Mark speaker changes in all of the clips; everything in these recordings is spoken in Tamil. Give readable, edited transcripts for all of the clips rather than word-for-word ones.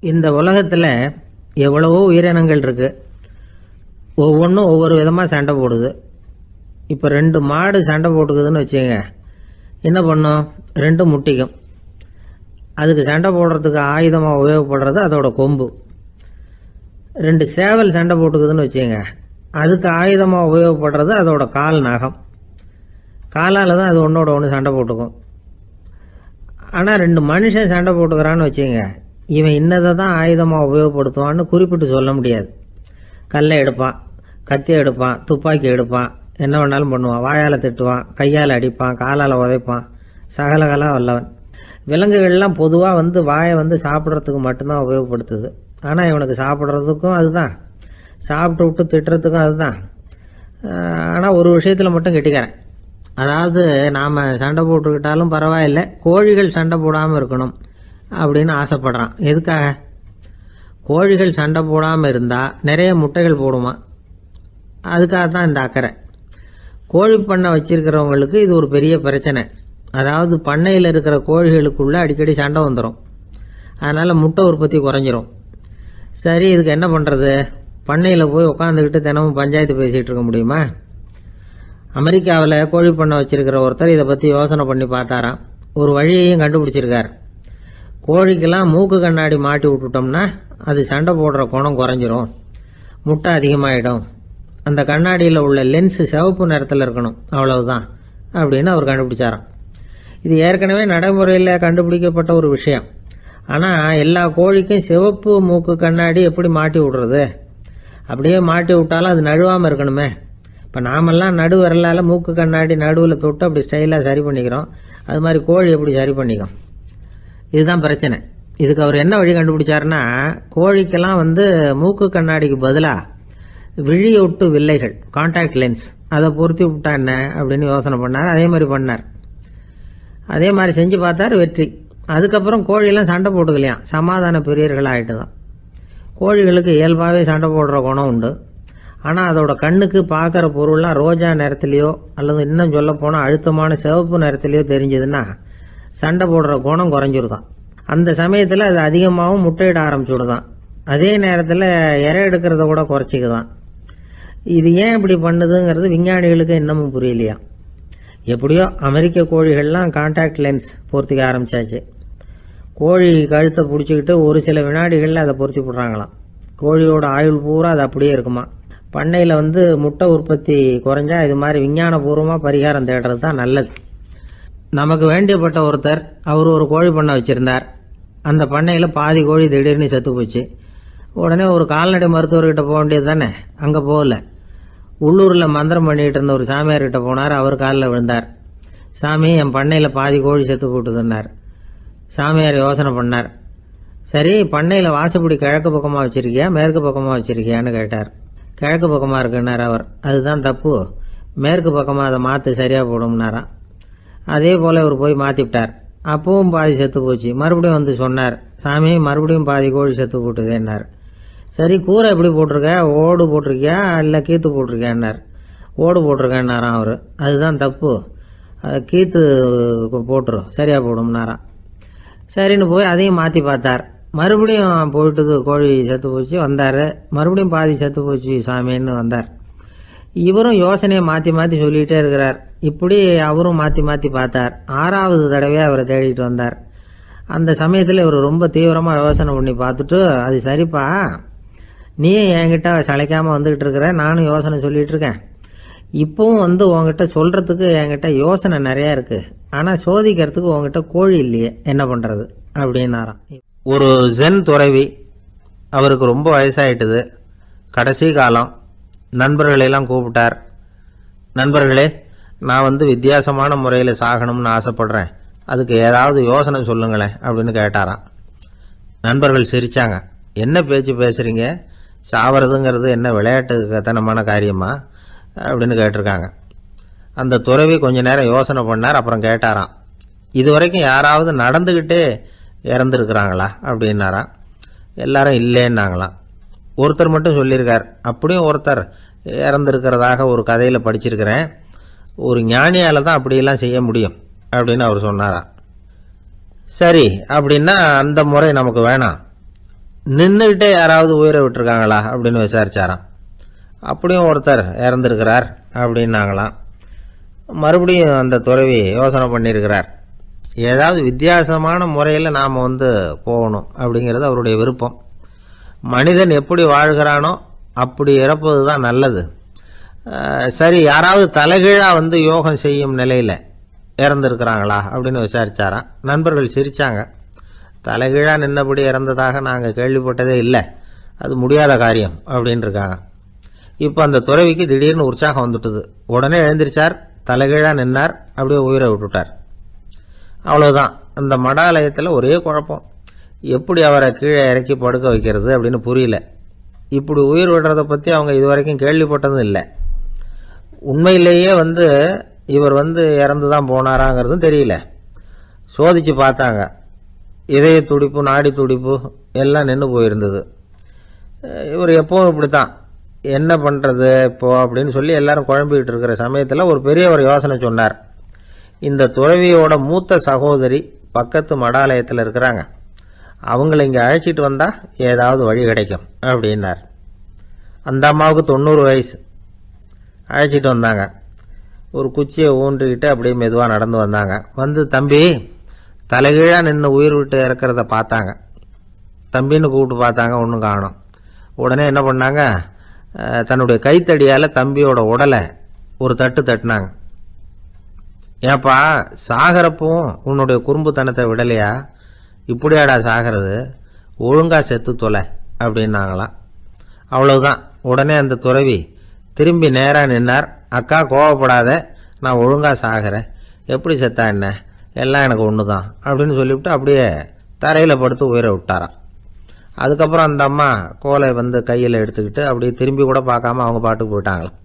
Speaker 1: இந்த உலகத்தில் எவ்வளவோ உயிரினங்கள் இருக்குது. ஒவ்வொன்றும் ஒவ்வொரு விதமாக சண்டை போடுது. இப்போ 2 மாடு சண்டை போட்டுக்குதுன்னு வச்சுங்க, என்ன பண்ணும்? 2 முட்டிக்கும். அதுக்கு சண்டை போடுறதுக்கு ஆயுதமாக உபயோகப்படுறது அதோட கொம்பு. 2 சேவல் சண்டை போட்டுக்குதுன்னு வச்சுங்க, அதுக்கு ஆயுதமாக உபயோகப்படுறது அதோட கால் நகம். காலால் தான் அது ஒன்றோட ஒன்று சண்டை போட்டுக்கும். ஆனால் 2 மனுஷன் சண்டை போட்டுக்கிறான்னு வச்சுங்க, இவன் இன்னதை தான் ஆயுதமாக உபயோகப்படுத்துவான்னு குறிப்பிட்டு சொல்ல முடியாது. கல்லை எடுப்பான், கத்தி எடுப்பான், துப்பாக்கி எடுப்பான், என்ன வேணாலும் பண்ணுவான். வாயால் திட்டுவான், கையால் அடிப்பான், காலால் உதைப்பான், சகலகலாக வல்லவன். விலங்குகள்லாம் பொதுவாக வாயை சாப்பிட்றதுக்கு மட்டும்தான் உபயோகப்படுத்துது. ஆனால் இவனுக்கு சாப்பிட்றதுக்கும் அதுதான், சாப்பிட்டு விட்டு திட்டுறதுக்கும் அதுதான். ஆனால் ஒரு விஷயத்தில் மட்டும் கெட்டிக்கிறேன். அதாவது நாம் சண்டை போட்டுக்கிட்டாலும் பரவாயில்லை, கோழிகள் சண்டை போடாமல் இருக்கணும் அப்படின்னு ஆசைப்படுறான். எதுக்காக? கோழிகள் சண்டை போடாமல் இருந்தால் நிறைய முட்டைகள் போடுமா, அதுக்காக தான் இந்த அக்கறை. கோழி பண்ணை வச்சிருக்கிறவங்களுக்கு இது ஒரு பெரிய பிரச்சனை. அதாவது பண்ணையில் இருக்கிற கோழிகளுக்குள்ளே அடிக்கடி சண்டை வந்துடும். அதனால் முட்டை உற்பத்தி குறைஞ்சிரும். சரி, இதுக்கு என்ன பண்ணுறது? பண்ணையில் போய் உட்காந்துக்கிட்டு தினமும் பஞ்சாயத்து பேசிகிட்டு இருக்க முடியுமா? அமெரிக்காவில் கோழி பண்ணை வச்சிருக்கிற ஒருத்தர் இதை பற்றி யோசனை பண்ணி பார்த்தாராம். ஒரு வழியையும் கண்டுபிடிச்சிருக்கார். கோழிக்கெல்லாம் மூக்கு கண்ணாடி மாட்டி விட்டுட்டோம்னா அது சண்டை போடுற குணம் குறைஞ்சிரும், முட்டை அதிகமாகிடும். அந்த கண்ணாடியில் உள்ள லென்ஸு சிவப்பு நிறத்தில் இருக்கணும், அவ்வளவுதான் அப்படின்னு அவர் கண்டுபிடிச்சாராம். இது ஏற்கனவே நடைமுறையில் கண்டுபிடிக்கப்பட்ட ஒரு விஷயம். ஆனால் எல்லா கோழிக்கும் சிவப்பு மூக்கு கண்ணாடி எப்படி மாட்டி விடுறது? அப்படியே மாட்டி விட்டாலும் அது நழுவாமல் இருக்கணுமே. இப்போ நாமெல்லாம் நடு விரலால் மூக்கு கண்ணாடி நடுவில் தொட்டு அப்படி ஸ்டைலாக சரி பண்ணிக்கிறோம். அது மாதிரி கோழி எப்படி சரி பண்ணிக்கும்? இதுதான் பிரச்சனை. இதுக்கு அவர் என்ன வழி கண்டுபிடிச்சாருன்னா, கோழிக்கெல்லாம் மூக்கு கண்ணாடிக்கு பதிலாக விழியொட்டு வில்லைகள், கான்டாக்ட் லென்ஸ், அதை பொருத்தி விட்டா என்ன அப்படின்னு யோசனை பண்ணார். அதே மாதிரி பண்ணார். அதே மாதிரி செஞ்சு பார்த்தார், வெற்றி. அதுக்கப்புறம் கோழியெல்லாம் சண்டை போட்டுக்கலையாம், சமாதான பிரியர்கள் ஆகிட்டு தான். கோழிகளுக்கு இயல்பாகவே சண்டை போடுற குணம் உண்டு. ஆனால் அதோட கண்ணுக்கு பார்க்குற பொருள்லாம் ரோஜா நிறத்துலையோ அல்லது இன்னும் சொல்ல போனால் அழுத்தமான சிவப்பு நிறத்துலையோ தெரிஞ்சதுன்னா சண்டை போடுற குணம் குறைஞ்சிருதான். அந்த சமயத்தில் அது அதிகமாகவும் முட்டையிட ஆரம்பிச்சுடுதான். அதே நேரத்தில் இறை எடுக்கிறத கூட குறைச்சிக்குதான். இது ஏன் இப்படி பண்ணுதுங்கிறது விஞ்ஞானிகளுக்கு இன்னமும் புரியலையா. எப்படியோ அமெரிக்க கோழிகள்லாம் கான்டாக்ட் லென்ஸ் பொருத்திக்க ஆரம்பித்தாச்சு. கோழி கழுத்தை பிடிச்சிக்கிட்டு ஒரு சில வினாடிகளில் அதை பொருத்தி போடுறாங்களாம். கோழியோட ஆயுள் பூரா அது அப்படியே இருக்குமா. பண்ணையில் முட்டை உற்பத்தி குறைஞ்சா இது மாதிரி விஞ்ஞானபூர்வமாக பரிகாரம் தேடுறது தான் நல்லது. நமக்கு வேண்டியப்பட்ட ஒருத்தர், அவர் ஒரு கோழி பண்ணை வச்சுருந்தார். அந்த பண்ணையில் பாதி கோழி திடீர்னு செத்து போச்சு. உடனே ஒரு கால்நடை மருத்துவர்கிட்ட போக வேண்டியது தானே. அங்கே போகல, உள்ளூரில் மந்திரம் பண்ணிகிட்டு இருந்த ஒரு சாமியார்கிட்ட போனார். அவர் காலில் விழுந்தார். சாமி, என் பண்ணையில் பாதி கோழி செத்து போட்டுதுன்னார். சாமியார் யோசனை பண்ணார். சரி, பண்ணையில் வாசப்படி கிழக்கு பக்கமாக வச்சுருக்கியா மேற்கு பக்கமாக வச்சுருக்கியான்னு கேட்டார். கிழக்கு பக்கமாக இருக்குன்னார் அவர். அதுதான் தப்பு, மேற்கு பக்கமாக அதை மாற்று, சரியாக போடும்னாராம். அதே போல் அவர் போய் மாற்றிவிட்டார். அப்பவும் பாதி செத்து போச்சு. மறுபடியும் சொன்னார், சாமி மறுபடியும் பாதி கோழி செத்து போட்டுதேன்னார். சரி, கூரை எப்படி போட்டிருக்க? ஓடு போட்டிருக்கியா இல்லை கீத்து போட்டிருக்கியான்னார். ஓடு போட்டிருக்கேன்னாராம் அவர். அதுதான் தப்பு, கீத்து போட்டுரும், சரியாக போடும்னாராம். சரின்னு போய் அதையும் மாற்றி பார்த்தார். மறுபடியும் போயிட்டுது, கோழி செத்து போச்சு. வந்தார், மறுபடியும் பாதி செத்து போச்சு சாமின்னு வந்தார். இவரும் யோசனையை மாற்றி மாற்றி சொல்லிகிட்டே இருக்கிறார். இப்படி அவரும் மாற்றி மாற்றி பார்த்தார். 6வது தடவையாக அவரை தேடிட்டு வந்தார். அந்த சமயத்தில் இவர் ரொம்ப தீவிரமாக யோசனை பண்ணி பார்த்துட்டு, அது சரிப்பா, நீ என்கிட்ட சளைக்காமல் வந்துக்கிட்டு இருக்கிற, நானும் யோசனை சொல்லிகிட்டு இருக்கேன். இப்போவும் உங்ககிட்ட சொல்கிறதுக்கு என்கிட்ட யோசனை நிறையா இருக்குது, ஆனால் சோதிக்கிறதுக்கு உங்ககிட்ட கோழி இல்லையே, என்ன பண்ணுறது அப்படின்னாராம். ஒரு ஜென் துறவி, அவருக்கு ரொம்ப வயசாயிட்டுது, கடைசி காலம். நண்பர்களெல்லாம் கூப்பிட்டார். நண்பர்களே, நான் வித்தியாசமான முறையில் சாகணும்னு ஆசைப்படுறேன், அதுக்கு ஏதாவது யோசனை சொல்லுங்களேன் அப்படின்னு கேட்டாராம். நண்பர்கள் சிரித்தாங்க. என்ன பேச்சு பேசுகிறீங்க? சாவறதுங்கிறது என்ன விளையாட்டு கத்தனமான காரியமா அப்படின்னு கேட்டிருக்காங்க. அந்த துறவி கொஞ்ச நேரம் யோசனை பண்ணார். அப்புறம் கேட்டாராம், இது வரைக்கும் யாராவது நடந்துக்கிட்டே இறந்துருக்குறாங்களா அப்படின்னாராம். எல்லாரும் இல்லைன்னாங்களாம். ஒருத்தர் மட்டும் சொல்லியிருக்கார். அப்படியும் ஒருத்தர் இறந்துருக்கிறதாக ஒரு கதையில் படிச்சிருக்கிறேன். ஒரு ஞானியால் தான் அப்படியெல்லாம் செய்ய முடியும் அப்படின்னு அவர் சொன்னாராம். சரி, அப்படின்னா அந்த முறை நமக்கு வேணாம். நின்றுக்கிட்டே யாராவது உயிரை விட்டுருக்காங்களா அப்படின்னு விசாரிச்சாராம். அப்படியும் ஒருத்தர் இறந்துருக்கிறார் அப்படின்னாங்களாம். மறுபடியும் அந்த துறவி யோசனை பண்ணியிருக்கிறார். ஏதாவது வித்தியாசமான முறையில் நாம் போகணும் அப்படிங்கிறது அவருடைய விருப்பம். மனிதன் எப்படி வாழ்கிறானோ அப்படி இறப்பது தான் நல்லது. சரி, யாராவது தலைகீழாக யோகம் செய்யும் நிலையில் இறந்துருக்கிறாங்களா அப்படின்னு விசாரித்தாராம். நண்பர்கள் சிரித்தாங்க. தலைகீழாக நின்னபடி இறந்ததாக நாங்கள் கேள்விப்பட்டதே இல்லை, அது முடியாத காரியம் அப்படின்னு இருக்காங்க. இப்போ அந்த துறவிக்கு திடீர்னு உற்சாகம் வந்துட்டுது. உடனே எழுந்திரிச்சார், தலைகீழாக நின்னார், அப்படியே உயிரை விட்டுட்டார். அவ்வளோதான். அந்த மடாலயத்தில் ஒரே குழப்பம். எப்படி அவரை கீழே இறக்கி படுக்க வைக்கிறது அப்படின்னு புரியல. இப்படி உயிர் விடுறதை பற்றி அவங்க இதுவரைக்கும் கேள்விப்பட்டதும் இல்லை. உண்மையிலேயே இவர் இறந்து தான் போனாராங்கிறதும் தெரியல. சோதித்து பார்த்தாங்க. இதய துடிப்பு, நாடி துடிப்பு எல்லாம் நின்று போயிருந்தது. இவர் எப்பவும் இப்படி தான், என்ன பண்ணுறது இப்போது அப்படின்னு சொல்லி எல்லாரும் குழம்பிக்கிட்டு இருக்கிற சமயத்தில் ஒரு பெரியவர் யோசனை சொன்னார். இந்த துறவியோட மூத்த சகோதரி பக்கத்து மடாலயத்தில் இருக்கிறாங்க, அவங்கள இங்கே அழைச்சிட்டு வந்தால் ஏதாவது வழி கிடைக்கும் அப்படின்னார். அந்த அம்மாவுக்கு 90 வயசு. அழைச்சிட்டு வந்தாங்க. ஒரு குச்சியை ஊன்றிக்கிட்டு அப்படியே மெதுவாக நடந்து வந்தாங்க. தம்பி, தலைகீழாக நின்று உயிர் விட்டு இறக்கிறத பார்த்தாங்க. தம்பின்னு கூப்பிட்டு பார்த்தாங்க, ஒன்றும் காணோம். உடனே என்ன பண்ணாங்க, தன்னுடைய கைத்தடியால் தம்பியோட உடலை ஒரு தட்டு தட்டினாங்க. ஏப்பா, சாகிறப்பவும் உன்னுடைய குறும்புத்தனத்தை விடலையா? இப்படியாடா சாகிறது, ஒழுங்காக செத்து தொலை அப்படின்னாங்களாம். அவ்வளவுதான். உடனே அந்த துறவி திரும்பி நேராக நின்னார். அக்கா, கோவப்படாத, நான் ஒழுங்காக சாகிறேன், எப்படி செத்தா என்ன, எல்லாம் எனக்கு ஒன்று தான் அப்படின்னு சொல்லிவிட்டு அப்படியே தரையில் படுத்து உயிரை விட்டாராம். அதுக்கப்புறம் அந்த அம்மா கோலை கையில் எடுத்துக்கிட்டு அப்படியே திரும்பி கூட பார்க்காம அவங்க பாட்டுக்கு போயிட்டாங்களாம்.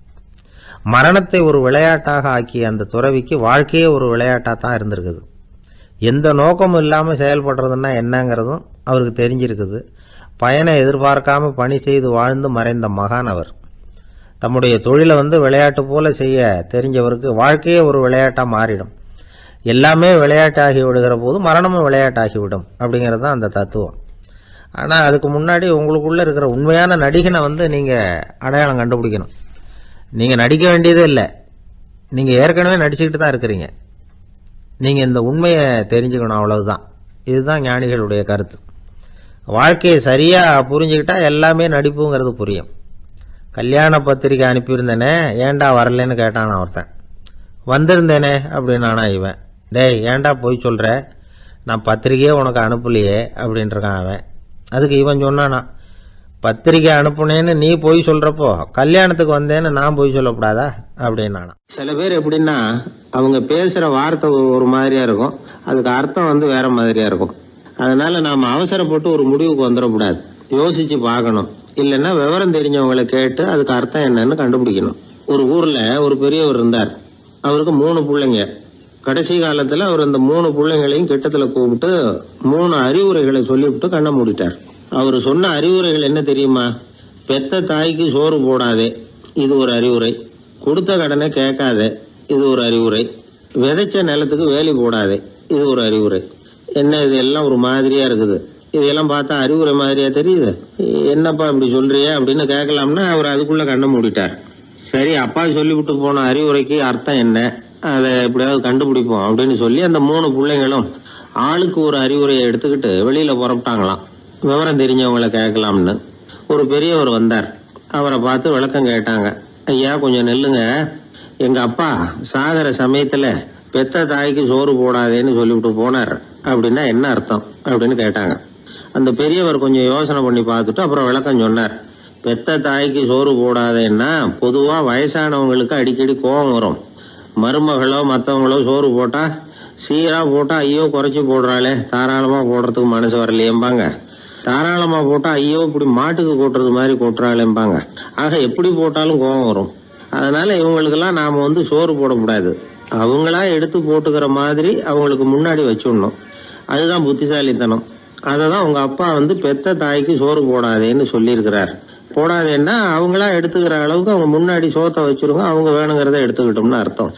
Speaker 1: மரணத்தை ஒரு விளையாட்டாக ஆக்கிய அந்த துறவிக்கு வாழ்க்கையே ஒரு விளையாட்டாக தான் இருந்திருக்குது. எந்த நோக்கமும் இல்லாமல் செயல்படுறதுன்னா என்னங்கிறதும் அவருக்கு தெரிஞ்சிருக்குது. பயனை எதிர்பார்க்காம பணி செய்து வாழ்ந்து மறைந்த மகான் அவர். தம்முடைய தொழிலை விளையாட்டு போல செய்ய தெரிஞ்சவருக்கு வாழ்க்கையே ஒரு விளையாட்டாக மாறிடும். எல்லாமே விளையாட்டாகி விடுகிற போது மரணமும் விளையாட்டாகிவிடும் அப்படிங்கிறது தான் அந்த தத்துவம். ஆனால் அதுக்கு முன்னாடி உங்களுக்குள்ளே இருக்கிற உண்மையான நடிகனை நீங்கள் அடையாளம் கண்டுபிடிக்கணும். நீங்கள் நடிக்க வேண்டியதே இல்லை, நீங்கள் ஏற்கனவே நடிச்சுக்கிட்டு தான் இருக்கிறீங்க. நீங்கள் இந்த உண்மையை தெரிஞ்சுக்கணும், அவ்வளவுதான். இதுதான் ஞானிகளுடைய கருத்து. வாழ்க்கையை சரியாக புரிஞ்சுக்கிட்டால் எல்லாமே நடிப்புங்கிறது புரியும். கல்யாண பத்திரிக்கை அனுப்பியிருந்தேனே, ஏன்டா வரலன்னு கேட்டான் ஒருத்தன். வந்திருந்தேனே அப்படின்னானா இவன். டேய், ஏன்டா போய் சொல்கிற, நான் பத்திரிக்கையே உனக்கு அனுப்பலையே அப்படின்ட்டுருக்கான் அவன். அதுக்கு இவன் சொன்னானா, பத்திரிக்கை அனுப்புனேன்னு நீ போய் சொல்கிறப்போ கல்யாணத்துக்கு வந்தேன்னு நான் போய் சொல்லக்கூடாதா அப்படின்னானா. சில பேர் எப்படின்னா, அவங்க பேசுகிற வார்த்தை ஒரு மாதிரியாக இருக்கும், அதுக்கு அர்த்தம் வேற மாதிரியாக இருக்கும். அதனால் நாம் அவசரப்பட்டு ஒரு முடிவுக்கு வந்துடக்கூடாது, யோசித்து பார்க்கணும். இல்லைன்னா விவரம் தெரிஞ்சவங்களை கேட்டு அதுக்கு அர்த்தம் என்னன்னு கண்டுபிடிக்கணும். ஒரு ஊரில் ஒரு பெரியவர் இருந்தார். அவருக்கு 3 பிள்ளைங்க. கடைசி காலத்தில் அவர் அந்த 3 பிள்ளைங்களையும் கிட்டத்தில் கூப்பிட்டு 3 அறிவுரைகளை சொல்லிவிட்டு கண்ணை மூடிட்டார். அவர் சொன்ன அறிவுரைகள் என்ன தெரியுமா? பெத்த தாய்க்கு சோறு போடாதே, இது ஒரு அறிவுரை. கொடுத்த கடனை கேட்காதே, இது ஒரு அறிவுரை. விதைச்ச நிலத்துக்கு வேலி போடாதே, இது ஒரு அறிவுரை. என்ன இது எல்லாம் ஒரு மாதிரியா இருக்குது, இதெல்லாம் பார்த்தா அறிவுரை மாதிரியா தெரியுது, என்னப்பா இப்படி சொல்றிய அப்படின்னு கேட்கலாம்னா அவர் அதுக்குள்ள கண்ணை மூடிட்டார். சரி, அப்பா சொல்லிவிட்டு போன அறிவுரைக்கு அர்த்தம் என்ன, அதை எப்படியாவது கண்டுபிடிப்போம் அப்படின்னு சொல்லி அந்த 3 பிள்ளைங்களும் ஆளுக்கு ஒரு அறிவுரையை எடுத்துக்கிட்டு வெளியில புறப்பட்டாங்களாம், விவரம் தெரிஞ்சவங்களை கேட்கலாம்னு. ஒரு பெரியவர் வந்தார். அவரை பார்த்து விளக்கம் கேட்டாங்க. ஐயா, கொஞ்சம் நெல்லுங்க, எங்க அப்பா சாகர சமயத்துல பெத்த தாய்க்கு சோறு போடாதேன்னு சொல்லிவிட்டு போனார், அப்படின்னா என்ன அர்த்தம் அப்படின்னு கேட்டாங்க. அந்த பெரியவர் கொஞ்சம் யோசனை பண்ணி பார்த்துட்டு அப்புறம் விளக்கம் சொன்னார். பெத்த தாய்க்கு சோறு போடாதேன்னா பொதுவா வயசானவங்களுக்கு அடிக்கடி கோபம் வரும். மருமகளோ மற்றவங்களோ சோறு போட்டா சீரா போட்டா ஐயோ குறைச்சி போடுறாளே, தாராளமா போடுறதுக்கு மனசு வரலையேம்பாங்க. தாராளமா போட்டா ஐயோ இப்படி மாட்டுக்கு கொட்டுறது மாதிரி கொட்டுறாளேம்பாங்க. ஆக எப்படி போட்டாலும் கோபம் வரும். அதனால இவங்களுக்கெல்லாம் நாம சோறு போடக்கூடாது, அவங்களா எடுத்து போட்டுக்கிற மாதிரி அவங்களுக்கு முன்னாடி வச்சுடணும். அதுதான் புத்திசாலித்தனம். அதை தான் உங்க அப்பா பெத்த தாய்க்கு சோறு போடாதேன்னு சொல்லியிருக்கிறார். போடாதேன்னா அவங்களா எடுத்துக்கிற அளவுக்கு அவங்க முன்னாடி சோத்தை வச்சிருங்க, அவங்க வேணுங்கிறத எடுத்துக்கிட்டோம்னு அர்த்தம்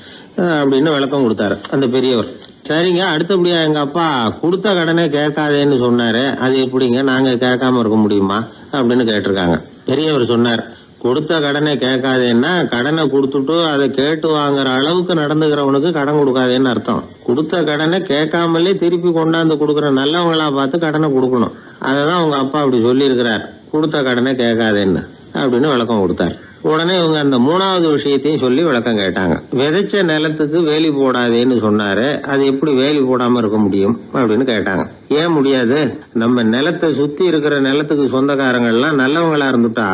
Speaker 1: அப்படின்னு விளக்கம் கொடுத்தாரு அந்த பெரியவர். சரிங்க, அடுத்தபடியா எங்க அப்பா கொடுத்த கடனே கேட்காதேன்னு சொன்னாரு, அது எப்படிங்க நாங்க கேட்காம இருக்க முடியுமா அப்படின்னு கேட்டிருக்காங்க. பெரியவர் சொன்னார், கொடுத்த கடனை கேட்காதேன்னா கடனை கொடுத்துட்டு அதை கேட்டு வாங்குற அளவுக்கு நடந்துக்கிறவனுக்கு கடன் கொடுக்காதேன்னு அர்த்தம். கொடுத்த கடனை கேட்காமலே திருப்பி கொண்டாந்து கொடுக்குற நல்லவங்களா பார்த்து கடனை கொடுக்கணும். அததான் உங்க அப்பா அப்படி சொல்லி இருக்கிறார், கொடுத்த கடனை கேட்காதேன்னு அப்படின்னு விளக்கம் கொடுத்தார். உடனே இவங்க அந்த மூணாவது விஷயத்தையும் சொல்லி விளக்கம் கேட்டாங்க. விதைச்ச நிலத்துக்கு வேலி போடாதேன்னு சொன்னாரு, அது எப்படி வேலி போடாம இருக்க முடியும் அப்படின்னு கேட்டாங்க. ஏன் முடியாது? நம்ம நிலத்தை சுத்தி இருக்கிற நிலத்துக்கு சொந்தக்காரங்க எல்லாம் நல்லவங்களா இருந்துட்டா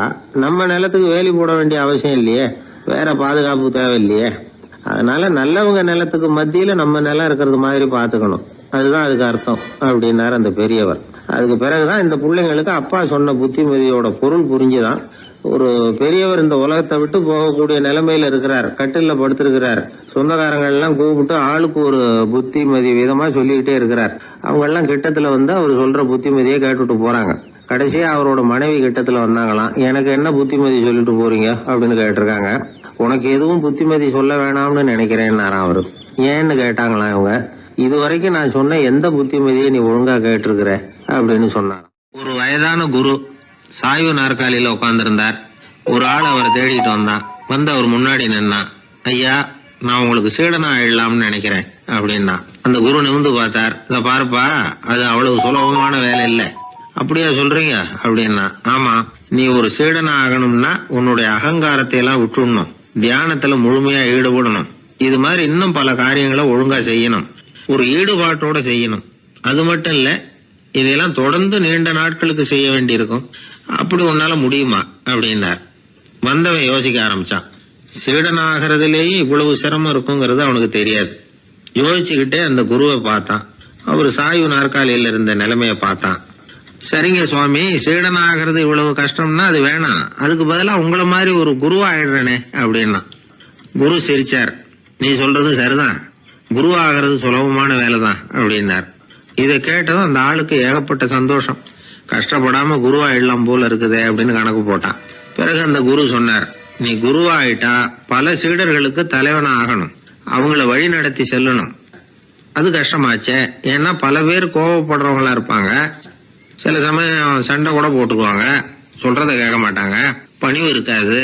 Speaker 1: நம்ம நிலத்துக்கு வேலி போட வேண்டிய அவசியம் இல்லையே, வேற பாதுகாப்பு தேவையில்லையே. அதனால நல்லவங்க நிலத்துக்கு மத்தியில நம்ம நிலம் இருக்கிறது மாதிரி பாத்துக்கணும், அதுதான் அதுக்கு அர்த்தம் அப்படின்னாரு அந்த பெரியவர். அதுக்கு பிறகுதான் இந்த பிள்ளைங்களுக்கு அப்பா சொன்ன புத்திமதியோட பொருள் புரிஞ்சுதான் ஒரு பெரியவர் இந்த உலகத்தை விட்டு போகக்கூடிய நிலைமையில இருக்கிறார், கட்டில படுத்திருக்கிறார். சொந்தக்காரங்க எல்லாம் கூப்பிட்டு ஆளுக்கு ஒரு புத்திமதி விதமா சொல்லிக்கிட்டே இருக்கிறார். அவங்க எல்லாம் கிட்டத்துல வந்து அவர் சொல்ற புத்திமதியை கேட்டுட்டு போறாங்க. கடைசியா அவரோட மனைவி கிட்டத்துல வந்தாங்களாம். எனக்கு என்ன புத்திமதி சொல்லிட்டு போறீங்க அப்படின்னு கேட்டிருக்காங்க. உனக்கு எதுவும் புத்திமதி சொல்ல வேணாம்னு நினைக்கிறேன்னாராம் அவரு. ஏன்னு கேட்டாங்களாம் இவங்க. இதுவரைக்கும் நான் சொன்ன எந்த புத்திமதியை நீ ஒழுங்கா கேட்டிருக்கிற அப்படின்னு சொன்னாராம். ஒரு வயதான குரு சாய்வு நாற்காலியில உட்கார்ந்திருந்தார். ஒரு ஆள் அவரை தேடிட்டு வந்தான். வந்து அவர் முன்னாடி நின்னான். ஐயா, நான் உங்களுக்கு சீடனா ஆயிடலாம்னு நினைக்கிறேன் அப்படின்னா. அந்த குரு நிமிந்து பார்த்தார். இத பாருப்பா, அது அவ்வளவு சுலபமான வேலை இல்ல. அப்படியா சொல்றீங்க அப்படின்னா. ஆமா, நீ ஒரு சீடனா ஆகணும்னா உன்னுடைய அகங்காரத்தை எல்லாம் விட்டுடணும், தியானத்துல முழுமையா ஈடுபடணும், இது மாதிரி இன்னும் பல காரியங்களை ஒழுங்கா செய்யணும், ஒரு ஈடுபாட்டோட செய்யணும். அது மட்டும் இல்ல, இதெல்லாம் தொடர்ந்து நீண்ட நாட்களுக்கு செய்ய வேண்டி இருக்கும். அப்படி உன்னால முடியுமா அப்படின்னார். வந்தவன் யோசிக்க ஆரம்பிச்சான். சீடனாகிறதுலேயே இவ்வளவு சிரமம் இருக்குங்கிறது அவனுக்கு தெரியாது. யோசிச்சுக்கிட்டே அந்த குருவை பார்த்தான். அவர் சாய்வு நாற்காலியில இருந்த நிலைமைய பார்த்தான். சரிங்க சுவாமி, சீடனாகிறது இவ்வளவு கஷ்டம்னா அது வேணாம், அதுக்கு பதிலா உங்களை மாதிரி ஒரு குருவா ஆயிடுறேனே அப்படின்னா. குரு சிரிச்சார். நீ சொல்றது சரிதான், குருவாகிறது சுலபமான வேலைதான் அப்படின்னார். இதை கேட்டதும் அந்த ஆளுக்கு ஏகப்பட்ட சந்தோஷம். கஷ்டப்படாம குருவாயிடலாம் போல இருக்குதே அப்படின்னு கணக்கு போட்டான். பிறகு அந்த குரு சொன்னார், நீ குருவாயிட்டா பல சீடர்களுக்கு தலைவனா ஆகணும், அவங்கள வழி நடத்தி செல்லணும். அது கஷ்டமாச்சே. ஏன்னா பல பேர் கோபப்படுறவங்களா இருப்பாங்க, சில சமயம் சண்டை கூட போட்டுக்குவாங்க, சொல்றத கேட்க மாட்டாங்க, பணிவு இருக்காது.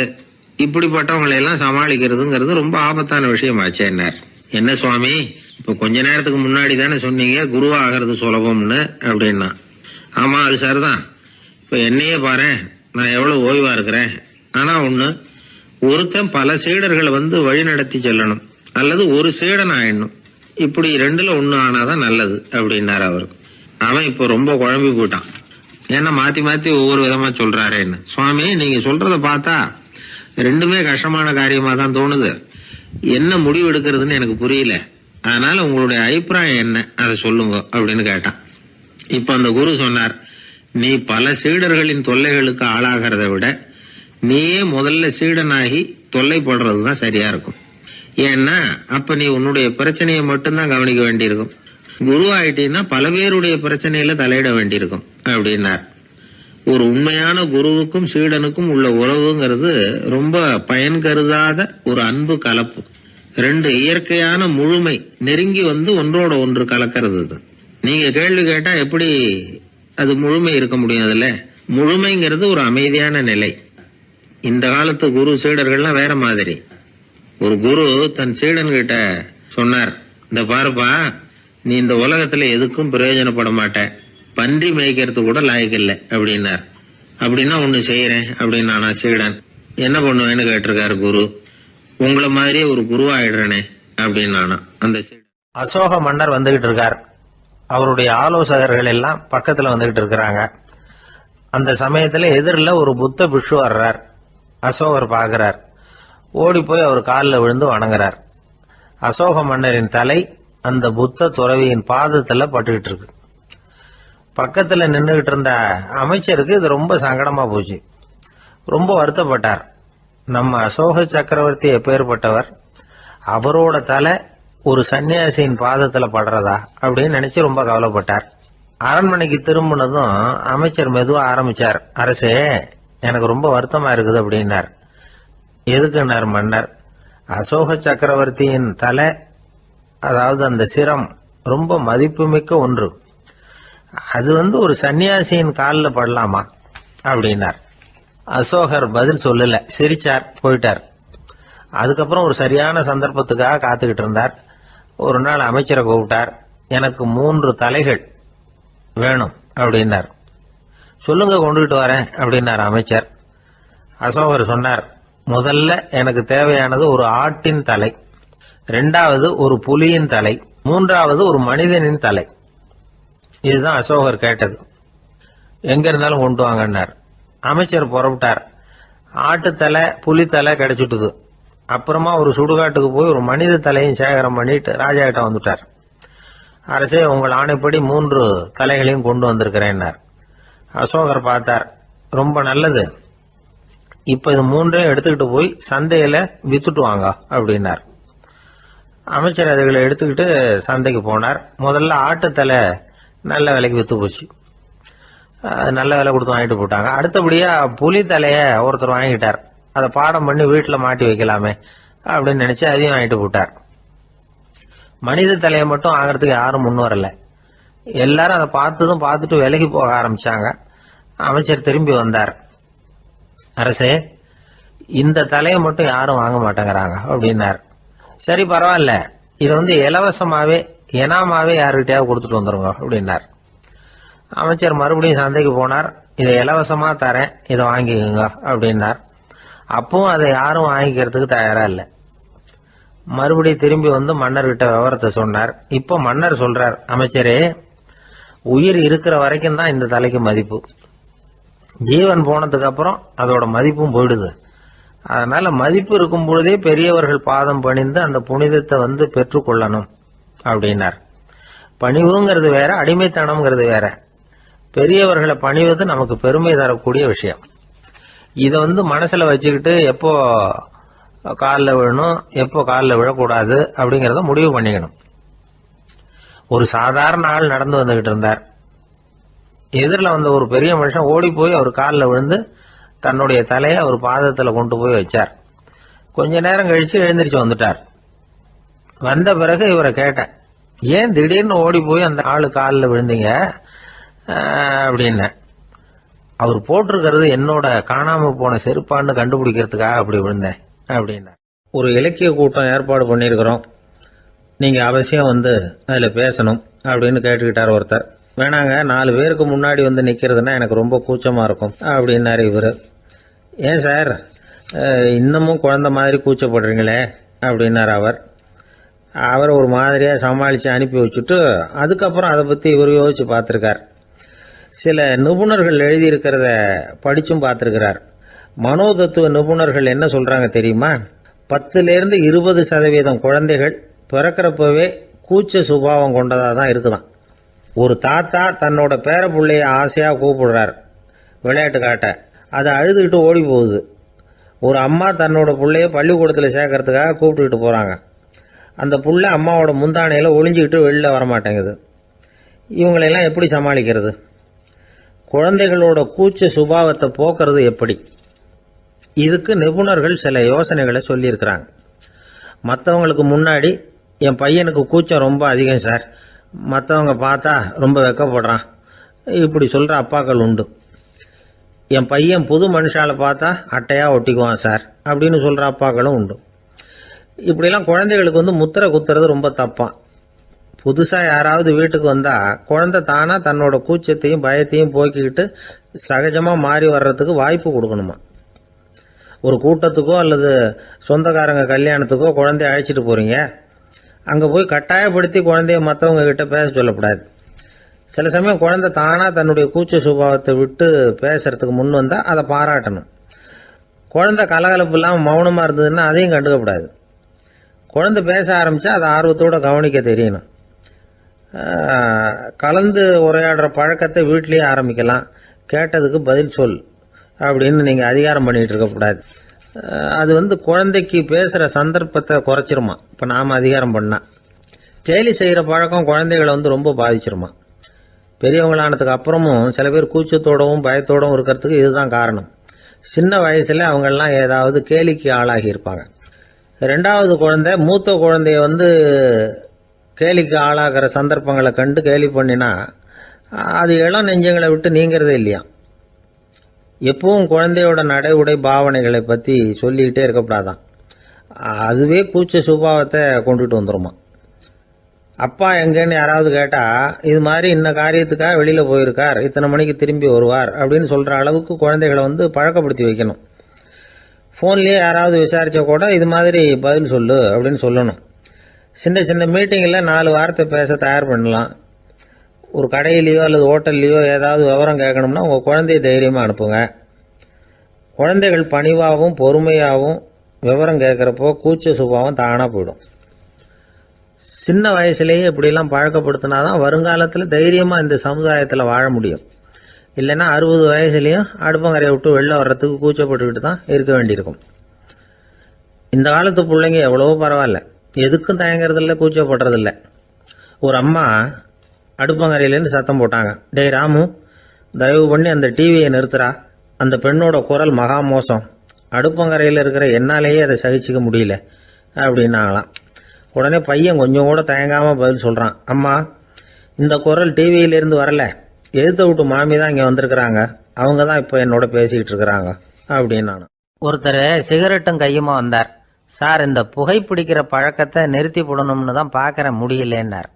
Speaker 1: இப்படிப்பட்டவங்களை எல்லாம் சமாளிக்கிறதுங்கிறது ரொம்ப ஆபத்தான விஷயமாச்சேன்னார். என்ன சுவாமி, இப்ப கொஞ்ச நேரத்துக்கு முன்னாடி தானே சொன்னீங்க குருவா ஆகிறது சுலபம்னு அப்படின்னா. ஆமா, அது சரிதான். இப்ப என்னையே பாரு, நான் எவ்வளவு ஓய்வா இருக்கிறேன். ஆனா ஒண்ணு, ஒருத்தன் பல சீடர்களை வந்து வழி நடத்தி செல்லணும், அல்லது ஒரு சீடன் ஆயிடணும். இப்படி ரெண்டுல ஒண்ணு ஆனாதான் நல்லது அப்படின்னாரு அவரு. அவன் இப்ப ரொம்ப குழம்பி போயிட்டான். ஏன்னா மாத்தி மாத்தி ஒவ்வொரு விதமா சொல்றாருன்னு. சுவாமி, நீங்க சொல்றத பார்த்தா ரெண்டுமே கஷ்டமான காரியமா தான் தோணுது. என்ன முடிவு எடுக்கிறதுன்னு எனக்கு புரியல. அதனால உங்களுடைய அபிப்பிராயம் என்ன, அதை சொல்லுங்க அப்படின்னு கேட்டான். இப்ப அந்த குரு சொன்னார், நீ பல சீடர்களின் தொல்லைகளுக்கு ஆளாகிறத விட நீயே முதல்ல சீடனாகி தொல்லைப்படுறதுதான் சரியா இருக்கும். ஏன்னா அப்ப நீ உன்னுடைய பிரச்சனையை மட்டும்தான் கவனிக்க வேண்டியிருக்கும். குரு ஆயிட்டீன்னா பல பேருடைய பிரச்சனையில தலையிட வேண்டியிருக்கும் அப்படின்னார். ஒரு உண்மையான குருவுக்கும் சீடனுக்கும் உள்ள உறவுங்கிறது ரொம்ப பயன் கருதாத ஒரு அன்பு கலப்பு. ரெண்டு இயற்கையான முழுமை நெருங்கி வந்து ஒன்றோட ஒன்று கலக்கிறது. நீங்க கேள்வி கேட்டா எப்படி அது முழுமை இருக்க முடியும்? அதுல முழுமைங்கிறது ஒரு அமைதியான நிலை. இந்த காலத்து குரு சீடர்கள்லாம் வேற மாதிரி. ஒரு குரு தன் சீடன் கிட்ட சொன்னார், இந்த பாருப்பா, நீ இந்த உலகத்துல எதுக்கும் பிரயோஜனப்பட மாட்ட, பன்றி மேய்க்கிறது கூட லாய்க்கில்லை அப்படின்னார். அப்படின்னா ஒண்ணு செய்யறேன் அப்படின்னு நான் சீடன். என்ன பண்ணுவேன்னு கேட்டிருக்காரு குரு. உங்களை மாதிரியே ஒரு குருவாயிடுறேனே அப்படின்னு நானா. அந்த சீடன் அசோக மன்னர் வந்துகிட்டு இருக்கார். அவருடைய ஆலோசகர்கள் எல்லாம் பக்கத்துல வந்துகிட்டு இருக்கிறாங்க. அந்த சமயத்துல எதிரில் ஒரு புத்த பிக்ஷு வர்றார். அசோகர் பாக்குறார். ஓடி போய் அவர் காலில் விழுந்து வணங்குறார். அசோக மன்னரின் தலை அந்த புத்த துறவியின் பாதத்துல பட்டுக்கிட்டு இருக்கு. பக்கத்துல நின்றுகிட்டு இருந்த அமைச்சருக்கு இது ரொம்ப சங்கடமா போச்சு. ரொம்ப வருத்தப்பட்டார். நம்ம அசோக சக்கரவர்த்தி எப்பேற்பட்டவர், அவரோட தலை ஒரு சன்னியாசியின் பாதத்துல படுறதா அப்படின்னு நினைச்சு ரொம்ப கவலைப்பட்டார். அரண்மனைக்கு திரும்பினதும் அமைச்சர் மெதுவா ஆரம்பிச்சார். அரசே, எனக்கு ரொம்ப வருத்தமா இருக்குது அப்படின்னார். எதுக்குன்னார் மன்னர். அசோக சக்கரவர்த்தியின் தலை, அதாவது அந்த சிரம் ரொம்ப மதிப்புமிக்க ஒன்று. அது ஒரு சன்னியாசியின் காலில் படலாமா அப்படின்னார். அசோகர் பதில் சொல்லல, சிரிச்சார், போயிட்டார். அதுக்கப்புறம் ஒரு சரியான சந்தர்ப்பத்துக்காக காத்துக்கிட்டு இருந்தார். ஒரு நாள் அமைச்சரை கூப்பிட்டார். எனக்கு 3 தலைகள் வேணும் அப்படின்னார். சொல்லுங்க, கொண்டுகிட்டு வரேன் அப்படின்னார் அமைச்சர். அசோகர் சொன்னார், முதல்ல எனக்கு தேவையானது ஒரு ஆட்டின் தலை, 2வது ஒரு புலியின் தலை, 3வது ஒரு மனிதனின் தலை. இதுதான் அசோகர் கேட்டது. எங்க இருந்தாலும் கொண்டு வாங்கன்னார். அமைச்சர் புறப்பட்டார். ஆட்டுத்தலை புலித்தலை கிடைச்சிட்டுது. அப்புறமா ஒரு சுடுகாட்டுக்கு போய் ஒரு மனித தலையும் சேகரம் பண்ணிட்டு ராஜா கிட்ட வந்துட்டார். அரசே, உங்கள் ஆணைப்படி 3 தலைகளையும் கொண்டு வந்திருக்கிறேன்னார். அசோகர் பார்த்தார். ரொம்ப நல்லது, இப்ப இது 3ஐயும் எடுத்துக்கிட்டு போய் சந்தையில வித்துட்டு வாங்க அப்படின்னார். அமைச்சர் அதுகளை எடுத்துக்கிட்டு சந்தைக்கு போனார். முதல்ல ஆட்டுத்தலை நல்ல விலைக்கு வித்து போச்சு. நல்ல விலை கொடுத்து வாங்கிட்டு போட்டாங்க. அடுத்தபடியா புலி தலைய ஒருத்தர் வாங்கிட்டார். அதை பாடம் பண்ணி வீட்டில் மாட்டி வைக்கலாமே அப்படின்னு நினைச்சு அதையும் வாங்கிட்டு போட்டார். மனித தலையை மட்டும் வாங்கறதுக்கு யாரும் முன் வரல. எல்லாரும் அதை பார்த்துட்டு விலகி போக ஆரம்பிச்சாங்க. அமைச்சர் திரும்பி வந்தார். அரசே, இந்த தலையை மட்டும் யாரும் வாங்க மாட்டேங்கிறாங்க அப்படின்னார். சரி, பரவாயில்ல, இதை இலவசமாவே எனாமாவே யாருக்கிட்டையாவது கொடுத்துட்டு வந்துருங்க அப்படின்னார். அமைச்சர் மறுபடியும் சந்தைக்கு போனார். இதை இலவசமா தரேன், இதை வாங்கிக்கோங்க அப்படின்னார். அப்பவும் அதை யாரும் வாங்கிக்கிறதுக்கு தயாரா இல்லை. மறுபடியும் திரும்பி மன்னர்கிட்ட விவரத்தை சொன்னார். இப்போ மன்னர் சொல்றார், அமைச்சரே, உயிர் இருக்கிற வரைக்கும் தான் இந்த தலைக்கு மதிப்பு. ஜீவன் போனதுக்கு அப்புறம் அதோட மதிப்பும் போயிடுது. அதனால மதிப்பு இருக்கும் பொழுதே பெரியவர்கள் பாதம் பணிந்து அந்த புனிதத்தை பெற்றுக்கொள்ளணும் அப்படின்னார். பணிவுங்கிறது வேற, அடிமைத்தனம்ங்கிறது வேற. பெரியவர்களை பணிவது நமக்கு பெருமை தரக்கூடிய விஷயம். இதை மனசுல வச்சுக்கிட்டு எப்போ காலில் விழணும், எப்போ காலில் விழக்கூடாது அப்படிங்கிறத முடிவு பண்ணிக்கணும். ஒரு சாதாரண ஆள் நடந்து வந்துகிட்டு இருந்தார். எதிரில் ஒரு பெரிய மனுஷன் ஓடி போய் அவர் காலில் விழுந்து தன்னுடைய தலையை அவர் பாதத்தில் கொண்டு போய் வச்சார். கொஞ்ச நேரம் கழிச்சு எழுந்திரிச்சு வந்துட்டார். வந்த பிறகு இவரை கேட்டேன், ஏன் திடீர்னு ஓடி போய் அந்த ஆளு காலில் விழுந்தீங்க அப்படின்னு. அவர் போட்டிருக்கிறது என்னோட காணாம போன செருப்பான்னு கண்டுபிடிக்கிறதுக்காக அப்படி விழுந்தேன் அப்படின்னா. ஒரு இலக்கிய கூட்டம் ஏற்பாடு பண்ணியிருக்கிறோம், நீங்க அவசியம் அதில் பேசணும் அப்படின்னு கேட்டுக்கிட்டார் ஒருத்தர். வேணாங்க, 4 பேருக்கு முன்னாடி நிக்கிறதுன்னா எனக்கு ரொம்ப கூச்சமா இருக்கும் அப்படின்னாரு இவர். ஏன் சார், இன்னமும் குழந்தை மாதிரி கூச்சப்படுறீங்களே அப்படின்னார் அவர். அவரை ஒரு மாதிரியா சமாளித்து அனுப்பி வச்சுட்டு அதுக்கப்புறம் அதை பற்றி இவர் யோசிச்சு பார்த்துருக்கார். சில நிபுணர்கள் எழுதியிருக்கிறத படிச்சும் பார்த்துருக்கிறார். மனோதத்துவ நிபுணர்கள் என்ன சொல்றாங்க தெரியுமா? 10லேருந்து 20% குழந்தைகள் பிறக்கிறப்பவே கூச்ச சுபாவம் கொண்டதாக தான் இருக்குதான். ஒரு தாத்தா தன்னோட பேர பிள்ளைய ஆசையாக கூப்பிடுறார் விளையாட்டு காட்ட, அதை அழுதுகிட்டு ஓடி போகுது. ஒரு அம்மா தன்னோட பிள்ளைய பள்ளிக்கூடத்தில் சேர்க்கறதுக்காக கூப்பிட்டுக்கிட்டு போகிறாங்க. அந்த புள்ள அம்மாவோட முந்தானையில் ஒளிஞ்சிக்கிட்டு வெளில வரமாட்டேங்குது. இவங்களெல்லாம் எப்படி சமாளிக்கிறது? குழந்தைகளோட கூச்ச சுபாவத்தை போக்குறது எப்படி? இதுக்கு நிபுணர்கள் சில யோசனைகளை சொல்லியிருக்கிறாங்க. மற்றவங்களுக்கு முன்னாடி என் பையனுக்கு கூச்சம் ரொம்ப அதிகம் சார், மற்றவங்க பார்த்தா ரொம்ப வெக்கப்படுறான், இப்படி சொல்கிற அப்பாக்கள் உண்டு. என் பையன் புது மனுஷால பார்த்தா அட்டையாக ஒட்டிக்குவான் சார் அப்படின்னு சொல்கிற அப்பாக்களும் உண்டு. இப்படிலாம் குழந்தைகளுக்கு முத்திரை குத்துறது ரொம்ப தப்பான். புதுசாக யாராவது வீட்டுக்கு வந்தால் குழந்தை தானாக தன்னோட கூச்சத்தையும் பயத்தையும் போக்கிக்கிட்டு சகஜமாக மாறி வர்றதுக்கு வாய்ப்பு கொடுக்கணுமா. ஒரு கூட்டத்துக்கோ அல்லது சொந்தக்காரங்க கல்யாணத்துக்கோ குழந்தைய அழைச்சிட்டு போகிறீங்க, அங்கே போய் கட்டாயப்படுத்தி குழந்தைய மற்றவங்க கிட்ட பேச சொல்லக்கூடாது. சில சமயம் குழந்தை தானாக தன்னுடைய கூச்ச சுபாவத்தை விட்டு பேசுறதுக்கு முன் வந்தால் அதை பாராட்டணும். குழந்தை கலகலப்பு இல்லாமல் மௌனமாக இருந்ததுன்னா அதையும் கண்டுக்கக்கூடாது. குழந்தை பேச ஆரம்பித்தா அதை ஆர்வத்தோடு கவனிக்க தெரியணும். கலந்து உரையாடுற பழக்கத்தை வீட்லேயே ஆரம்பிக்கலாம். கேட்டதுக்கு பதில் சொல் அப்படின்னு நீங்கள் அதிகாரம் பண்ணிகிட்டு இருக்கக்கூடாது. அது குழந்தைக்கு பேசுகிற சந்தர்ப்பத்தை குறைச்சிருமா. இப்போ நாம் அதிகாரம் பண்ணால் கேலி செய்கிற பழக்கம் குழந்தைகளை ரொம்ப பாதிச்சிருமா. பெரியவங்களானதுக்கு அப்புறமும் சில பேர் கூச்சத்தோடவும் பயத்தோடவும் இருக்கிறதுக்கு இதுதான் காரணம். சின்ன வயசில் அவங்கெல்லாம் ஏதாவது கேலிக்கு ஆளாகி இருப்பாங்க. 2வது குழந்தை மூத்த குழந்தைய கேலிக்கு ஆளாகிற சந்தர்ப்பங்களை கண்டு கேலி பண்ணினா அது இளம் நெஞ்சங்களை விட்டு நீங்கிறதே இல்லையா. எப்பவும் குழந்தையோட நடை உடை பாவனைகளை பற்றி சொல்லிக்கிட்டே இருக்கக்கூடாதான். அதுவே கூச்ச சுபாவத்தை கொண்டுட்டு வந்துடுமா. அப்பா எங்கேன்னு யாராவது கேட்டால் இது மாதிரி இந்த காரியத்துக்காக வெளியில் போயிருக்கார், இத்தனை மணிக்கு திரும்பி வருவார் அப்படின்னு சொல்கிற அளவுக்கு குழந்தைகளை பழக்கப்படுத்தி வைக்கணும். ஃபோன்லேயே யாராவது விசாரித்தா கூட இது மாதிரி பதில் சொல்லு அப்படின்னு சொல்லணும். சின்ன சின்ன மீட்டிங்கில் 4 வார்த்தை பேச தயார் பண்ணலாம். ஒரு கடையிலையோ அல்லது ஹோட்டல்லையோ ஏதாவது விவரம் கேட்கணும்னா உங்கள் குழந்தைய தைரியமாக அனுப்புங்க. குழந்தைகள் பணிவாகவும் பொறுமையாகவும் விவரம் கேட்குறப்போ கூச்ச சுபாவம் தானாக போயிடும். சின்ன வயசுலேயே இப்படிலாம் பழக்கப்படுத்தினா தான் வருங்காலத்தில் தைரியமாக இந்த சமுதாயத்தில் வாழ முடியும். இல்லைன்னா 60 வயசுலேயும் அடுப்பங்கரையை விட்டு வெளில வர்றதுக்கு கூச்சப்பட்டுக்கிட்டு தான் இருக்க வேண்டியிருக்கும். இந்த காலத்து பிள்ளைங்க எவ்வளவோ பரவாயில்ல, எதுக்கும் தயங்குறதில்ல, கூச்சப்படுறதில்ல. ஒரு அம்மா அடுப்பங்கரையிலேருந்து சத்தம் போட்டாங்க, டேய் ராமு, தயவு பண்ணி அந்த டிவியை நிறுத்துறா, அந்த பெண்ணோட குரல் மகா மோசம், அடுப்பங்கரையில் இருக்கிற என்னாலேயே அதை சகிச்சிக்க முடியல அப்படின்னாங்களாம். உடனே பையன் கொஞ்சம் கூட தயங்காமல் பதில் சொல்கிறான், அம்மா இந்த குரல் டிவியிலேருந்து வரல, எதிர்த்த விட்டு மாமி தான் இங்கே வந்திருக்கிறாங்க, அவங்க தான் இப்போ என்னோட பேசிக்கிட்டு இருக்கிறாங்க அப்படின்னு. ஒருத்தர் சிகரெட்டும் கையுமா வந்தார். சார், இந்த புகைப்பிடிக்கிற பழக்கத்தை நிறுத்தி போடணும்னு தான் பார்க்குற முடியலன்னார்.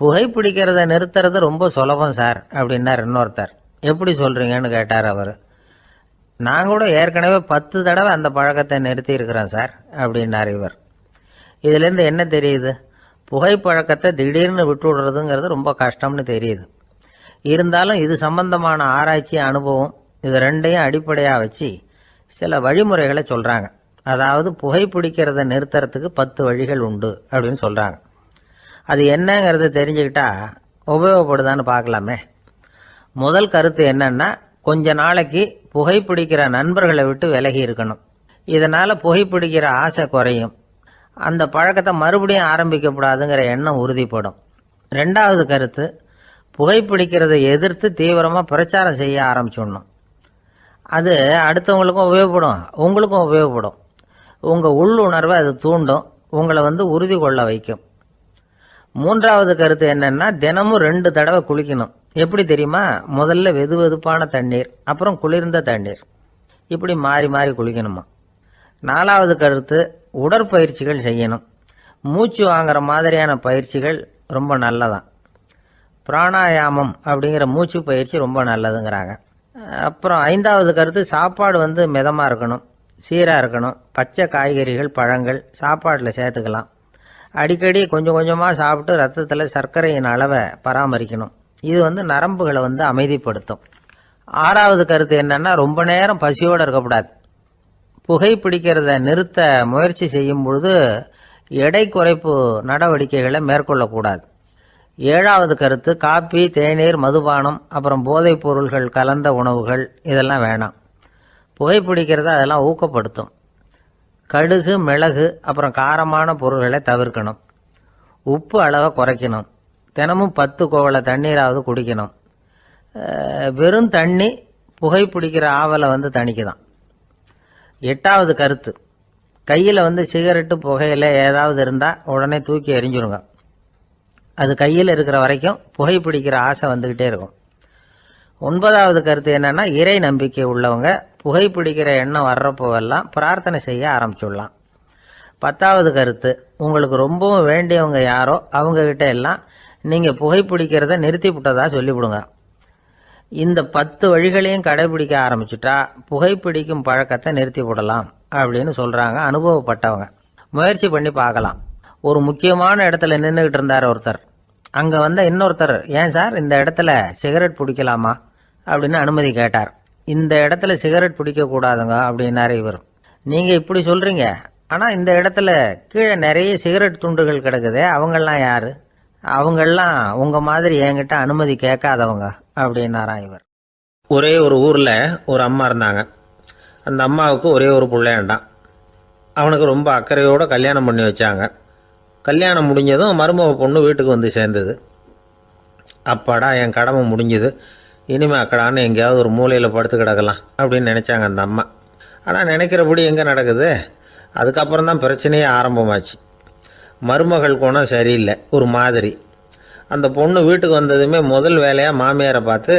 Speaker 1: புகைப்பிடிக்கிறத நிறுத்துறது ரொம்ப சுலபம் சார் அப்படின்னார் இன்னொருத்தர். எப்படி சொல்கிறீங்கன்னு கேட்டார் அவர். நான் கூட ஏற்கனவே 10 தடவை அந்த பழக்கத்தை நிறுத்தி இருக்கிறேன் சார் அப்படின்னார் இவர். இதுலேருந்து என்ன தெரியுது? புகைப்பழக்கத்தை திடீர்னு விட்டு விடுறதுங்கிறது ரொம்ப கஷ்டம்னு தெரியுது. இருந்தாலும் இது சம்பந்தமான ஆராய்ச்சி, அனுபவம், இது ரெண்டையும் அடிப்படையாக வச்சு சில வழிமுறைகளை சொல்கிறாங்க. அதாவது புகைப்பிடிக்கிறத நிறுத்துறதுக்கு 10 வழிகள் உண்டு அப்படின்னு சொல்கிறாங்க. அது என்னங்கிறது தெரிஞ்சுக்கிட்டா உபயோகப்படுதான்னு பார்க்கலாமே. முதல் கருத்து என்னன்னா, கொஞ்ச நாளைக்கு புகைப்பிடிக்கிற நண்பர்களை விட்டு விலகி இருக்கணும். இதனால் புகைப்பிடிக்கிற ஆசை குறையும். அந்த பழக்கத்தை மறுபடியும் ஆரம்பிக்கப்படாதுங்கிற எண்ணம் உறுதிப்படும். 2வது கருத்து, புகைப்பிடிக்கிறதை எதிர்த்து தீவிரமாக பிரச்சாரம் செய்ய ஆரம்பிச்சிடணும். அது அடுத்தவங்களுக்கும் உபயோகப்படும், உங்களுக்கும் உபயோகப்படும். உங்கள் உள்ளுணர்வை அது தூண்டும், உங்களை உறுதி கொள்ள வைக்கும். 3வது கருத்து என்னன்னா, தினமும் 2 தடவை குளிக்கணும். எப்படி தெரியுமா? முதல்ல வெது வெதுப்பான தண்ணீர், அப்புறம் குளிர்ந்த தண்ணீர், இப்படி மாறி மாறி குளிக்கணுமா. 4வது கருத்து, உடற்பயிற்சிகள் செய்யணும். மூச்சு வாங்குற மாதிரியான பயிற்சிகள் ரொம்ப நல்லதான். பிராணாயாமம் அப்படிங்கிற மூச்சு பயிற்சி ரொம்ப நல்லதுங்கிறாங்க. அப்புறம் 5வது கருத்து, சாப்பாடு மிதமாக இருக்கணும், சீராக இருக்கணும். பச்சை காய்கறிகள், பழங்கள் சாப்பாட்டில் சேர்த்துக்கலாம். அடிக்கடி கொஞ்சம் கொஞ்சமாக சாப்பிட்டு ரத்தத்தில் சர்க்கரையின் அளவை பராமரிக்கணும். இது நரம்புகளை அமைதிப்படுத்தும். 6வது கருத்து என்னன்னா, ரொம்ப நேரம் பசியோடு இருக்கக்கூடாது. புகைப்பிடிக்கிறத நிறுத்த முயற்சி செய்யும் பொழுது எடை குறைப்பு நடவடிக்கைகளை மேற்கொள்ளக்கூடாது. 7வது கருத்து, காப்பி, தேநீர், மதுபானம், அப்புறம் போதைப் பொருள்கள் கலந்த உணவுகள் இதெல்லாம் வேணாம். புகைப்பிடிக்கிறத அதெல்லாம் ஊக்கப்படுத்தும். கடுகு, மிளகு, அப்புறம் காரமான பொருள்களை தவிர்க்கணும். உப்பு அளவை குறைக்கணும். தினமும் 10 குவளை தண்ணீராவது குடிக்கணும். வெறும் தண்ணி புகைப்பிடிக்கிற ஆவலை தணிக்குதான். 8வது கருத்து, கையில் சிகரெட்டு, புகையில ஏதாவது இருந்தால் உடனே தூக்கி எறிஞ்சிருங்க. அது கையில் இருக்கிற வரைக்கும் புகைப்பிடிக்கிற ஆசை வந்துக்கிட்டே இருக்கும். 9வது கருத்து என்னன்னா, இறை நம்பிக்கை உள்ளவங்க புகைப்பிடிக்கிற எண்ணம் வர்றப்போவெல்லாம் பிரார்த்தனை செய்ய ஆரம்பிச்சுடலாம். 10வது கருத்து, உங்களுக்கு ரொம்பவும் வேண்டியவங்க யாரோ அவங்கக்கிட்ட எல்லாம் நீங்கள் புகைப்பிடிக்கிறத நிறுத்தி விட்டதா சொல்லிவிடுங்க. இந்த 10 வழிகளையும் கடைபிடிக்க ஆரம்பிச்சுட்டா புகைப்பிடிக்கும் பழக்கத்தை நிறுத்தி விடலாம் அப்படின்னு சொல்கிறாங்க அனுபவப்பட்டவங்க. முயற்சி பண்ணி பார்க்கலாம். ஒரு முக்கியமான இடத்துல நின்றுக்கிட்டு இருந்தார் ஒருத்தர். அங்கே இன்னொருத்தர், ஏன் சார் இந்த இடத்துல சிகரெட் பிடிக்கலாமா அப்படின்னு அனுமதி கேட்டார். இந்த இடத்துல சிகரெட் பிடிக்கக்கூடாதுங்க அப்படின்னாரு இவர். நீங்கள் இப்படி சொல்கிறீங்க, ஆனால் இந்த இடத்துல கீழே நிறைய சிகரெட் துண்டுகள் கிடக்குதே, அவங்கெல்லாம் யார்? அவங்கெல்லாம் உங்கள் மாதிரி என்கிட்ட அனுமதி கேட்காதவங்க அப்படின்னாராம் இவர். ஒரே ஒரு ஊரில் ஒரு அம்மா இருந்தாங்க. அந்த அம்மாவுக்கு ஒரே ஒரு பிள்ளையாண்டான். அவனுக்கு ரொம்ப அக்கறையோடு கல்யாணம் பண்ணி வச்சாங்க. கல்யாணம் முடிஞ்சதும் மருமக பொண்ணு வீட்டுக்கு சேர்ந்தது. அப்பாடா, என் கடமை முடிஞ்சுது, இனிமேல் அக்கடான்னு எங்கேயாவது ஒரு மூலையில் படுத்து கிடக்கலாம் அப்படின்னு நினச்சாங்க அந்த அம்மா. ஆனால் நினைக்கிறபடி எங்கே நடக்குது? அதுக்கப்புறம் தான் பிரச்சனையே ஆரம்பமாச்சு. மருமகள் குணம் சரியில்லை, ஒரு மாதிரி. அந்த பொண்ணு வீட்டுக்கு வந்ததுமே முதல் வேலையாக மாமியாரை பார்த்து,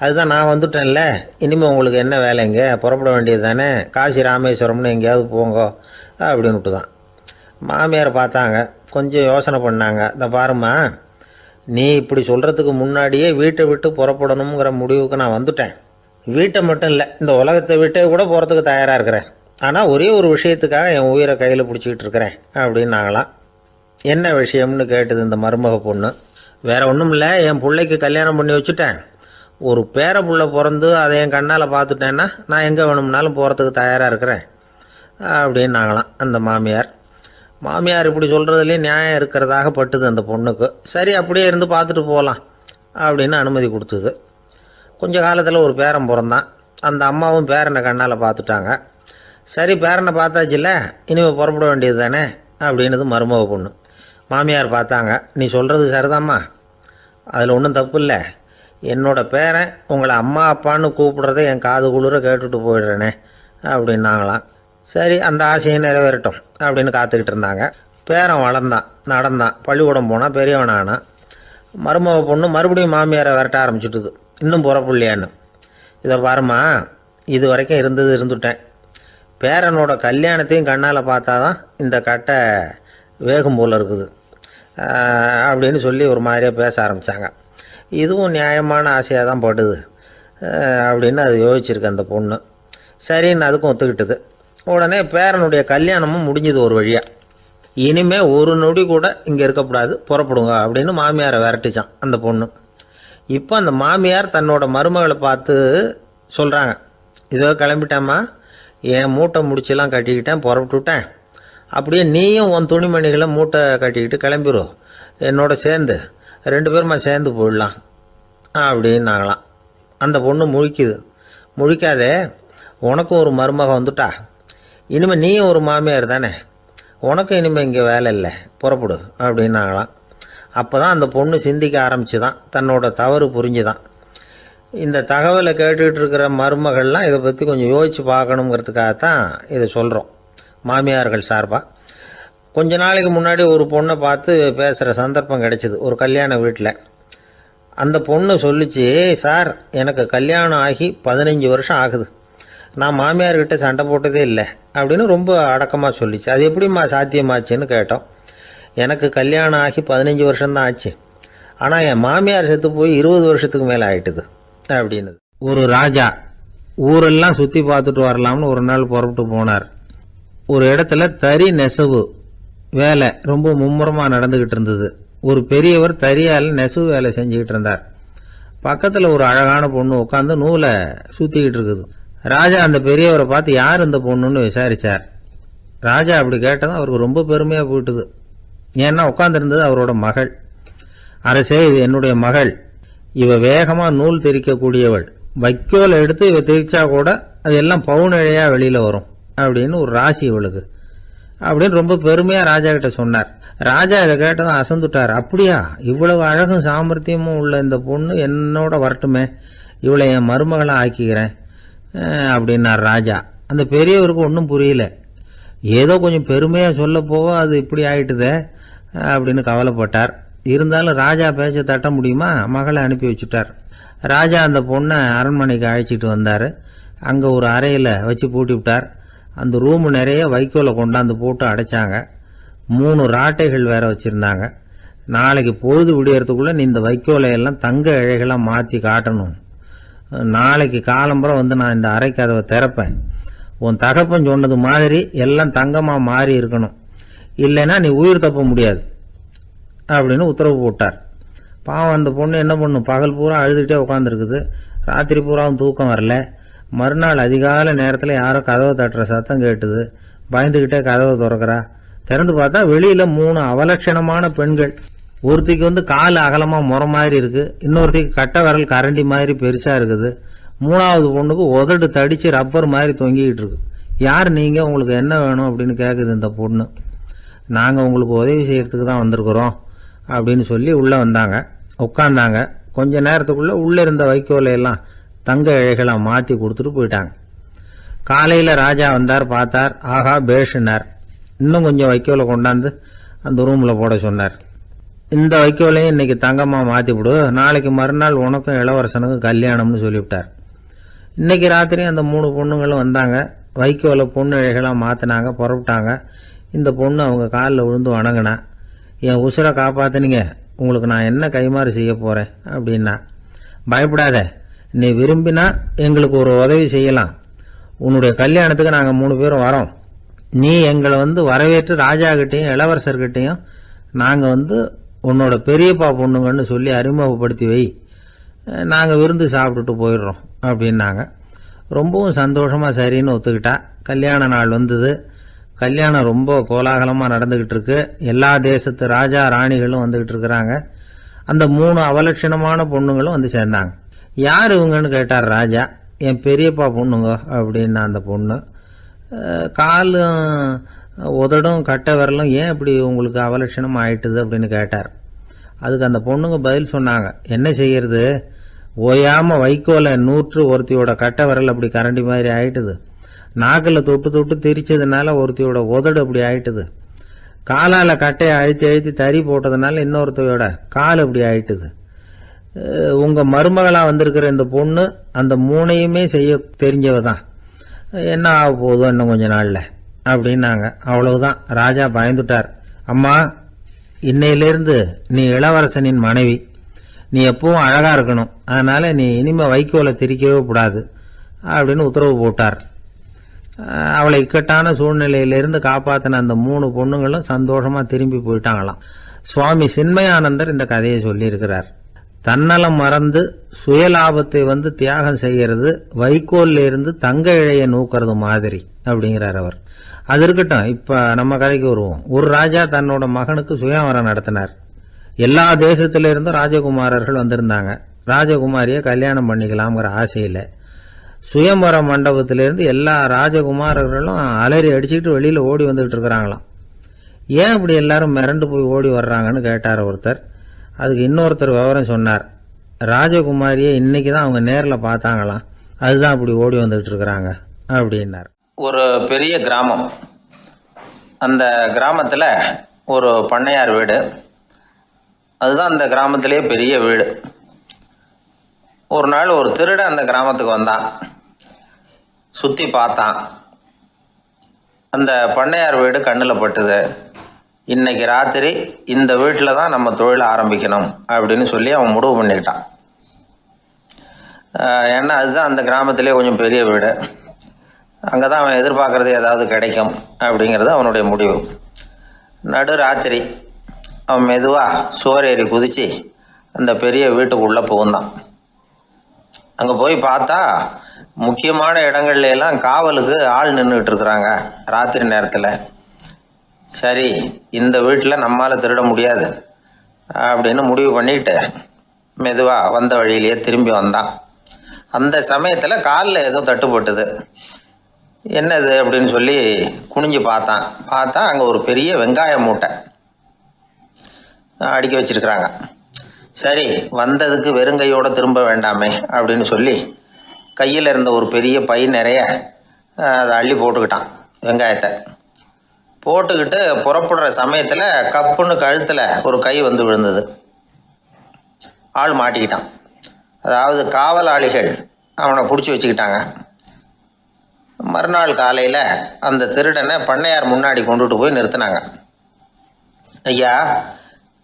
Speaker 1: அதுதான் நான் வந்துட்டேன்ல, இனிமேல் உங்களுக்கு என்ன வேலைங்க, புறப்பட வேண்டியது தானே, காசி ராமேஸ்வரம்னு எங்கேயாவது போங்கோ அப்படின்னுட்டு தான். மாமியாரை பார்த்தாங்க, கொஞ்சம் யோசனை பண்ணாங்க. இந்த பாருமா, நீ இப்படி சொல்கிறதுக்கு முன்னாடியே வீட்டை விட்டு புறப்படணுங்கிற முடிவுக்கு நான் வந்துட்டேன். வீட்டை மட்டும் இல்லை, இந்த உலகத்தை விட்டே கூட போகிறதுக்கு தயாராக இருக்கிறேன். ஆனால் ஒரே ஒரு விஷயத்துக்காக என் உயிரை கையில் பிடிச்சிக்கிட்டு இருக்கிறேன் அப்படின்னாங்களாம். என்ன விஷயம்னு கேட்டது இந்த மருமக பொண்ணு. வேறு ஒன்றும் இல்லை, என் பிள்ளைக்கு கல்யாணம் பண்ணி வச்சுட்டேன். ஒரு பேர புள்ள பிறந்து அதை என் கண்ணால் பார்த்துட்டேன்னா நான் எங்கே வேணும்னாலும் போகிறதுக்கு தயாராக இருக்கிறேன் அப்படின்னாங்களாம் அந்த மாமியார். மாமியார் இப்படி சொல்கிறதுலேயும் நியாயம் இருக்கிறதாக பட்டுது அந்த பொண்ணுக்கு. சரி, அப்படியே இருந்து பார்த்துட்டு போகலாம் அப்படின்னு அனுமதி கொடுத்தது. கொஞ்ச காலத்தில் ஒரு பேரன் பிறந்தான். அந்த அம்மாவும் பேரனை கண்ணால் பார்த்துட்டாங்க. சரி, பேரனை பார்த்தாச்சுல்ல, இனிமேல் புறப்பட வேண்டியது தானே அப்படின்னது மருமக பொண்ணு. மாமியார் பார்த்தாங்க, நீ சொல்கிறது சரிதாம்மா, அதில் ஒன்றும் தப்பு இல்லை. என்னோடய பேரன் உங்களை அம்மா அப்பான்னு கூப்பிடுறத என் காது குளிர கேட்டுட்டு போயிடுறேனே அப்படின்னாங்களாம். சரி, அந்த ஆசையை நிறைவேறட்டும் அப்படின்னு காத்துக்கிட்டு இருந்தாங்க. பேரன் வளர்ந்தான், நடந்தான், பள்ளிக்கூடம் போனால் பெரியவனானா. மருமக பொண்ணு மறுபடியும் மாமியாரை விரட்ட ஆரம்பிச்சுட்டுது, இன்னும் புறப்புள்ளையான்னு. இதை பாருமா, இது வரைக்கும் இருந்துட்டேன். பேரனோட கல்யாணத்தையும் கண்ணால் பார்த்தா தான் இந்த கட்டை வேகும் போல் இருக்குது அப்படின்னு சொல்லி ஒரு மாதிரியாக பேச ஆரம்பித்தாங்க. இதுவும் நியாயமான ஆசையாக தான் படுது அப்படின்னு அது யோசிச்சிருக்கு அந்த பொண்ணு. சரின்னு அதுக்கும் ஒத்துக்கிட்டது. உடனே பேரனுடைய கல்யாணமும் முடிஞ்சது ஒரு வழியாக. இனிமேல் ஒரு நொடி கூட இங்கே இருக்கக்கூடாது, புறப்படுங்க அப்படின்னு மாமியாரை விரட்டிச்சான் அந்த பொண்ணு. இப்போ அந்த மாமியார் தன்னோட மருமகளை பார்த்து சொல்கிறாங்க, இதோ கிளம்பிட்டேம்மா, என் மூட்டை முடிச்செல்லாம் கட்டிக்கிட்டேன், புறப்பட்டுவிட்டேன். அப்படியே நீயும் உன் துணிமணிகளை மூட்டை கட்டிக்கிட்டு கிளம்பிடும், என்னோட சேர்ந்து 2 பேருமா சேர்ந்து போயிடலாம் அப்படின்னாங்களாம். அந்த பொண்ணு முழிக்குது. முழிக்காதே, உனக்கும் ஒரு மருமக வந்துட்டா, இனிமேல் நீயும் ஒரு மாமியார் தானே, உனக்கும் இனிமேல் இங்கே வேலை இல்லை, புறப்படு அப்படின்னாங்களாம். அப்போ தான் அந்த பொண்ணு சிந்திக்க ஆரம்பிச்சு தான், தன்னோட தவறு புரிஞ்சுதான். இந்த தகவலை கேட்டுக்கிட்டு இருக்கிற மருமகள்லாம் இதை பற்றி கொஞ்சம் யோசித்து பார்க்கணுங்கிறதுக்காகத்தான் இதை சொல்கிறோம் மாமியார்கள் சார்பாக. கொஞ்ச நாளைக்கு முன்னாடி ஒரு பொண்ணை பார்த்து பேசுகிற சந்தர்ப்பம் கிடைச்சிது ஒரு கல்யாண வீட்டில். அந்த பொண்ணு சொல்லிச்சு, சார் எனக்கு கல்யாணம் ஆகி 15 வருஷம் ஆகுது, நான் மாமியார்கிட்ட சண்டை போட்டதே இல்லை அப்படின்னு ரொம்ப அடக்கமாக சொல்லிச்சு. அது எப்படிம்மா சாத்தியமாச்சுன்னு கேட்டோம். எனக்கு கல்யாணம் ஆகி 15 வருஷம்தான் ஆச்சு, ஆனால் என் மாமியார் செத்து போய் 20 வருஷத்துக்கு மேலே ஆயிட்டுது அப்படின்னு. ஒரு ராஜா ஊரெல்லாம் சுற்றி பார்த்துட்டு வரலாம்னு ஒரு நாள் புறப்பட்டு போனார். ஒரு இடத்துல தறி நெசவு வேலை ரொம்ப மும்முரமாக நடந்துக்கிட்டு இருந்தது. ஒரு பெரியவர் தறியால் நெசவு வேலை செஞ்சுக்கிட்டு இருந்தார். பக்கத்தில் ஒரு அழகான பொண்ணு உட்காந்து நூலை சுற்றிக்கிட்டு இருக்குது. ராஜா அந்த பெரியவரை பார்த்து யார் இந்த பொண்ணுன்னு விசாரித்தார். ராஜா அப்படி கேட்டதும் அவருக்கு ரொம்ப பெருமையாக போயிட்டுது. ஏன்னா உட்காந்துருந்தது அவரோட மகள். அரசே, இது என்னுடைய மகள், இவ வேகமாக நூல் திரிக்கக்கூடியவள், வைக்கோலை எடுத்து இவ திரிச்சா கூட அது எல்லாம் பவுனிழையாக வெளியில் வரும் அப்படின்னு ஒரு ராசி இவளுக்கு அப்படின்னு ரொம்ப பெருமையாக ராஜா கிட்ட சொன்னார். ராஜா இதை கேட்டதும் அசந்துட்டார். அப்படியா, இவ்வளவு அழகும் சாமர்த்தியமும் உள்ள இந்த பொண்ணு என்னோட வரட்டுமே, இவளை என் மருமகளை ஆக்கிக்கிறேன் அப்படின்னார் ராஜா. அந்த பெரியவருக்கு ஒன்றும் புரியல. ஏதோ கொஞ்சம் பெருமையாக சொல்ல போக அது இப்படி ஆயிட்டுதே அப்படின்னு கவலைப்பட்டார். இருந்தாலும் ராஜா பேச்ச தட்ட முடியுமா, மகளை அனுப்பி வச்சுட்டார். ராஜா அந்த பொண்ணை அரண்மனைக்கு அழைச்சிட்டு வந்தார். அங்கே ஒரு அறையில் வச்சு பூட்டி விட்டார். அந்த ரூமு நிறைய வைக்கோலை கொண்டாந்து போட்டு அடைச்சாங்க. 3 ராட்டைகள் வேற வச்சுருந்தாங்க. நாளைக்கு பொழுது விடியறதுக்குள்ளே நீ இந்த வைக்கோலையெல்லாம் தங்க இழைகளாக மாற்றி காட்டணும். நாளைக்கு காலம்புறம் வந்து நான் இந்த அறை கதவை திறப்பேன். உன் தகப்பன் சொன்னது மாதிரி எல்லாம் தங்கமாக மாறி இருக்கணும், இல்லைன்னா நீ உயிர் தப்ப முடியாது அப்படின்னு உத்தரவு போட்டார். பாவம் அந்த பொண்ணு என்ன பண்ணும், பகல் பூரா அழுதுகிட்டே உட்காந்துருக்குது. ராத்திரி பூராவும் தூக்கம் வரல. மறுநாள் அதிகாலை நேரத்தில் யாரோ கதவை தட்டுற சத்தம் கேட்டுது. பயந்துக்கிட்டே கதவை திறக்கிறா. திறந்து பார்த்தா வெளியில் 3 அவலட்சணமான பெண்கள். ஒருத்திக்கு வந்து கால் அகலமாக முறை மாதிரி இருக்குது, இன்னொருத்திக்கு கட்டை விரல் கரண்டி மாதிரி பெருசாக இருக்குது, 3ஆவது பொண்ணுக்கு உதடு தடித்து ரப்பர் மாதிரி தொங்கிக்கிட்டு இருக்கு. யார் நீங்கள், உங்களுக்கு என்ன வேணும் அப்படின்னு கேட்குது இந்த பொண்ணு. நாங்கள் உங்களுக்கு உதவி செய்யறதுக்கு தான் வந்திருக்கிறோம் அப்படின்னு சொல்லி உள்ளே வந்தாங்க, உட்காந்தாங்க. கொஞ்ச நேரத்துக்குள்ளே உள்ளே இருந்த வைக்கோலையெல்லாம் தங்க இழைகளாக மாற்றி கொடுத்துட்டு போயிட்டாங்க. காலையில் ராஜா வந்தார், பார்த்தார். ஆஹா பேஷுனார். இன்னும் கொஞ்சம் வைக்கோலை கொண்டாந்து அந்த ரூமில் போட சொன்னார். இந்த வைக்கோலையும் இன்றைக்கி தங்கமாக மாற்றிவிடு, நாளைக்கு மறுநாள் உனக்கும் இளவரசனுக்கும் கல்யாணம்னு சொல்லிவிட்டார். இன்றைக்கி ராத்திரி அந்த 3 பொண்ணுங்களும் வந்தாங்க. வைக்கோலை பொண்ணு இழைகளாக மாற்றினாங்க, புறப்பட்டாங்க. இந்த பொண்ணு அவங்க காலில் விழுந்து வணங்கினா. என் உசுரை காப்பாற்றினீங்க, உங்களுக்கு நான் என்ன கைமாறு செய்ய போகிறேன் அப்படின்னா. பயப்படாத, நீ விரும்பினா எங்களுக்கு ஒரு உதவி செய்யலாம். உன்னுடைய கல்யாணத்துக்கு நாங்கள் 3 பேரும் வரோம். நீ எங்களை வரவேற்று ராஜாக்கிட்டையும் இளவரசர்கிட்டையும் நாங்கள் உன்னோட பெரியப்பா பொண்ணுங்கன்னு சொல்லி அறிமுகப்படுத்தி வை, நாங்கள் விருந்து சாப்பிட்டுட்டு போயிடுறோம் அப்படின்னாங்க. ரொம்பவும் சந்தோஷமாக சரின்னு ஒத்துக்கிட்டா. கல்யாண நாள் வந்தது. கல்யாணம் ரொம்ப கோலாகலமாக நடந்துக்கிட்டு இருக்கு. எல்லா தேசத்து ராஜா ராணிகளும் வந்துக்கிட்டு இருக்கிறாங்க. அந்த 3 அவலட்சணமான பொண்ணுங்களும் சேர்ந்தாங்க. யார் இவங்கன்னு கேட்டார் ராஜா. என் பெரியப்பா பொண்ணுங்க அப்படின்னா அந்த பொண்ணு. காலும் உதடும் கட்டை விரலும் ஏன் இப்படி உங்களுக்கு அவலட்சணம் ஆயிட்டுது அப்படின்னு கேட்டார். அதுக்கு அந்த பொண்ணுங்க பதில் சொன்னாங்க. என்ன செய்யறது, ஓயாமல் வைக்கோலை நூற்று ஒருத்தியோட கட்டை விரல் அப்படி கரண்டி மாதிரி ஆயிட்டுது. நாக்கில் தொட்டு தொட்டு திரிச்சதுனால ஒருத்தியோட உதடு அப்படி ஆயிட்டுது. காலால் கட்டையை அழுத்தி அழுத்தி தறி போட்டதுனால இன்னொருத்தையோட கால் அப்படி ஆயிட்டுது. உங்கள் மருமகளாக வந்திருக்கிற இந்த பொண்ணு அந்த 3ஐயுமே செய்ய தெரிஞ்சவ தான். என்ன ஆக போதும் இன்னும் கொஞ்ச நாளில் அப்படின்னாங்க. அவ்வளவுதான். ராஜா பயந்துட்டார். அம்மா, இன்னையிலிருந்து நீ இளவரசனின் மனைவி. நீ எப்பவும் அழகாக இருக்கணும். அதனால் நீ இனிமேல் வைக்கோலை திரிக்கவே கூடாது அப்படின்னு உத்தரவு போட்டார். அவளை இக்கட்டான சூழ்நிலையிலிருந்து காப்பாற்றின அந்த 3 பொண்ணுங்களும் சந்தோஷமாக திரும்பி போயிட்டாங்களாம். சுவாமி சின்மயானந்தர் இந்த கதையை சொல்லியிருக்கிறார். தன்னலம் மறந்து சுயலாபத்தை தியாகம் செய்கிறது வைக்கோல்ல இருந்து தங்க இழைய நூக்கிறது மாதிரி அப்படிங்கிறார் அவர். அது இருக்கட்டும், இப்ப நம்ம கதைக்கு வருவோம். ஒரு ராஜா தன்னோட மகனுக்கு சுயவரம் நடத்தினார். எல்லா தேசத்தில இருந்தும் ராஜகுமாரர்கள் வந்திருந்தாங்க. ராஜகுமாரியை கல்யாணம் பண்ணிக்கலாம்ங்கிற ஆசையில சுயம்பர மண்டபத்திலிருந்து எல்லா ராஜகுமாரர்களும் அலறி அடிச்சுக்கிட்டு வெளியில ஓடி வந்துகிட்டு இருக்கிறாங்களாம். ஏன் இப்படி எல்லாரும் மிரண்டு போய் ஓடி வர்றாங்கன்னு கேட்டார் ஒருத்தர். அதுக்கு இன்னொருத்தர் விவரம் சொன்னார். ராஜகுமாரியை இன்னைக்கு தான் அவங்க நேரில் பார்த்தாங்களாம், அதுதான் அப்படி ஓடி வந்துகிட்டு இருக்கிறாங்க அப்படின்னார்.
Speaker 2: ஒரு பெரிய கிராமம். அந்த கிராமத்தில் ஒரு பண்ணையார் வீடு. அதுதான் அந்த கிராமத்திலேயே பெரிய வீடு. ஒரு நாள் ஒரு திருடன் அந்த கிராமத்துக்கு வந்தான். சுற்றி பார்த்தான். அந்த பண்ணையார் வீடு கண்ணில் பட்டுது. இன்னைக்கு ராத்திரி இந்த வீட்டில் தான் நம்ம தொழிலை ஆரம்பிக்கணும் அப்படின்னு சொல்லி அவன் முடிவு பண்ணிக்கிட்டான். ஏன்னா அதுதான் அந்த கிராமத்திலே கொஞ்சம் பெரிய வீடு. அங்கே தான் அவன் எதிர்பார்க்கறது ஏதாவது கிடைக்கும் அப்படிங்கிறது அவனுடைய முடிவு. நடு ராத்திரி அவன் மெதுவாக சுவரேறி குதித்து அந்த பெரிய வீட்டுக்குள்ளே புகுந்தான். அங்கே போய் பார்த்தா முக்கியமான இடங்கள்ல எல்லாம் காவலுக்கு ஆள் நின்றுட்டு இருக்கிறாங்க ராத்திரி நேரத்தில். சரி, இந்த வீட்டில் நம்மால் திருட முடியாது அப்படின்னு முடிவு பண்ணிட்டு மெதுவாக வந்த வழியிலேயே திரும்பி வந்தான். அந்த சமயத்தில் காலில் ஏதோ தட்டுப்பட்டுது. என்னது அப்படின்னு சொல்லி குனிஞ்சு பார்த்தா அங்கே ஒரு பெரிய வெங்காய மூட்டை அடுக்கி வச்சிருக்கிறாங்க. சரி, வந்ததுக்கு வெறுங்கையோடு திரும்ப வேண்டாமே அப்படின்னு சொல்லி கையில் இருந்த ஒரு பெரிய பை நிறைய அதை அள்ளி போட்டுக்கிட்டான். வெங்காயத்தை போட்டுக்கிட்டு புறப்படுற சமயத்தில் கப்புன்னு கழுத்தில் ஒரு கை விழுந்தது. ஆள் மாட்டிக்கிட்டான். அதாவது காவலாளிகள் அவனை பிடிச்சி வச்சுக்கிட்டாங்க. மறுநாள் காலையில் அந்த திருடனை பண்ணையார் முன்னாடி கொண்டுட்டு போய் நிறுத்தினாங்க. ஐயா,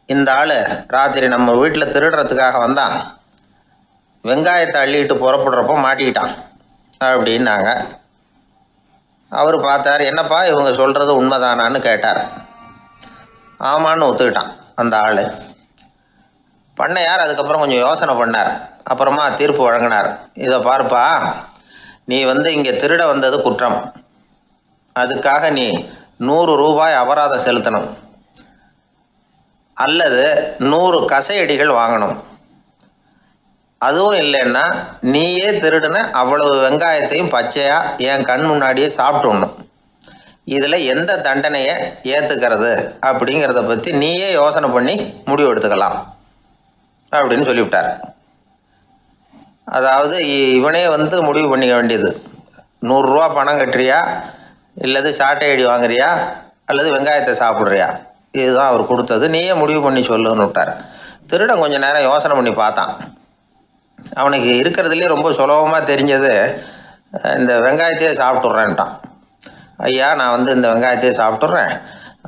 Speaker 2: இந்த ஆள் ராத்திரி நம்ம வீட்டில் திருடுறதுக்காக வந்தான். வெங்காயத்தை அள்ளிட்டு புறப்படுறப்போ மாட்டிக்கிட்டான் அப்படின்னாங்க. அவர் பார்த்தார். என்னப்பா இவங்க சொல்கிறது உண்மைதானான்னு கேட்டார். ஆமான்னு ஒத்துக்கிட்டான் அந்த ஆள். பண்ணையார் அதுக்கப்புறம் கொஞ்சம் யோசனை பண்ணார். அப்புறமா தீர்ப்பு வழங்கினார். இதை பார்ப்பா, நீ இங்கே திருட வந்தது குற்றம். அதுக்காக நீ 100 ரூபாய் அபராதம் செலுத்தணும், அல்லது 100 கசையடிகள் வாங்கணும். அதுவும் இல்லைன்னா நீயே திருடுன அவ்வளவு வெங்காயத்தையும் பச்சையா என் கண் முன்னாடியே சாப்பிட்டுடணும். இதில் எந்த தண்டனையை ஏற்றுக்கிறது அப்படிங்கிறத பற்றி நீயே யோசனை பண்ணி முடிவு எடுத்துக்கலாம் அப்படின்னு சொல்லிவிட்டார். அதாவது இவனே முடிவு பண்ணிக்க வேண்டியது. 100 ரூபா பணம் கட்டுறியா, இல்லது சாட்டை அடி வாங்குறியா, அல்லது வெங்காயத்தை சாப்பிட்றியா இதுதான் அவர் கொடுத்தது, நீயே முடிவு பண்ணி சொல்லுன்னு விட்டார். திருடன் கொஞ்ச நேரம் யோசனை பண்ணி பார்த்தான். அவனுக்கு இருக்கிறதுலே ரொம்ப சுலபமாக தெரிஞ்சது இந்த வெங்காயத்தையே சாப்பிட்டுட்றேன்ட்டான். ஐயா நான் வந்து இந்த வெங்காயத்தையே சாப்பிட்டுட்றேன்,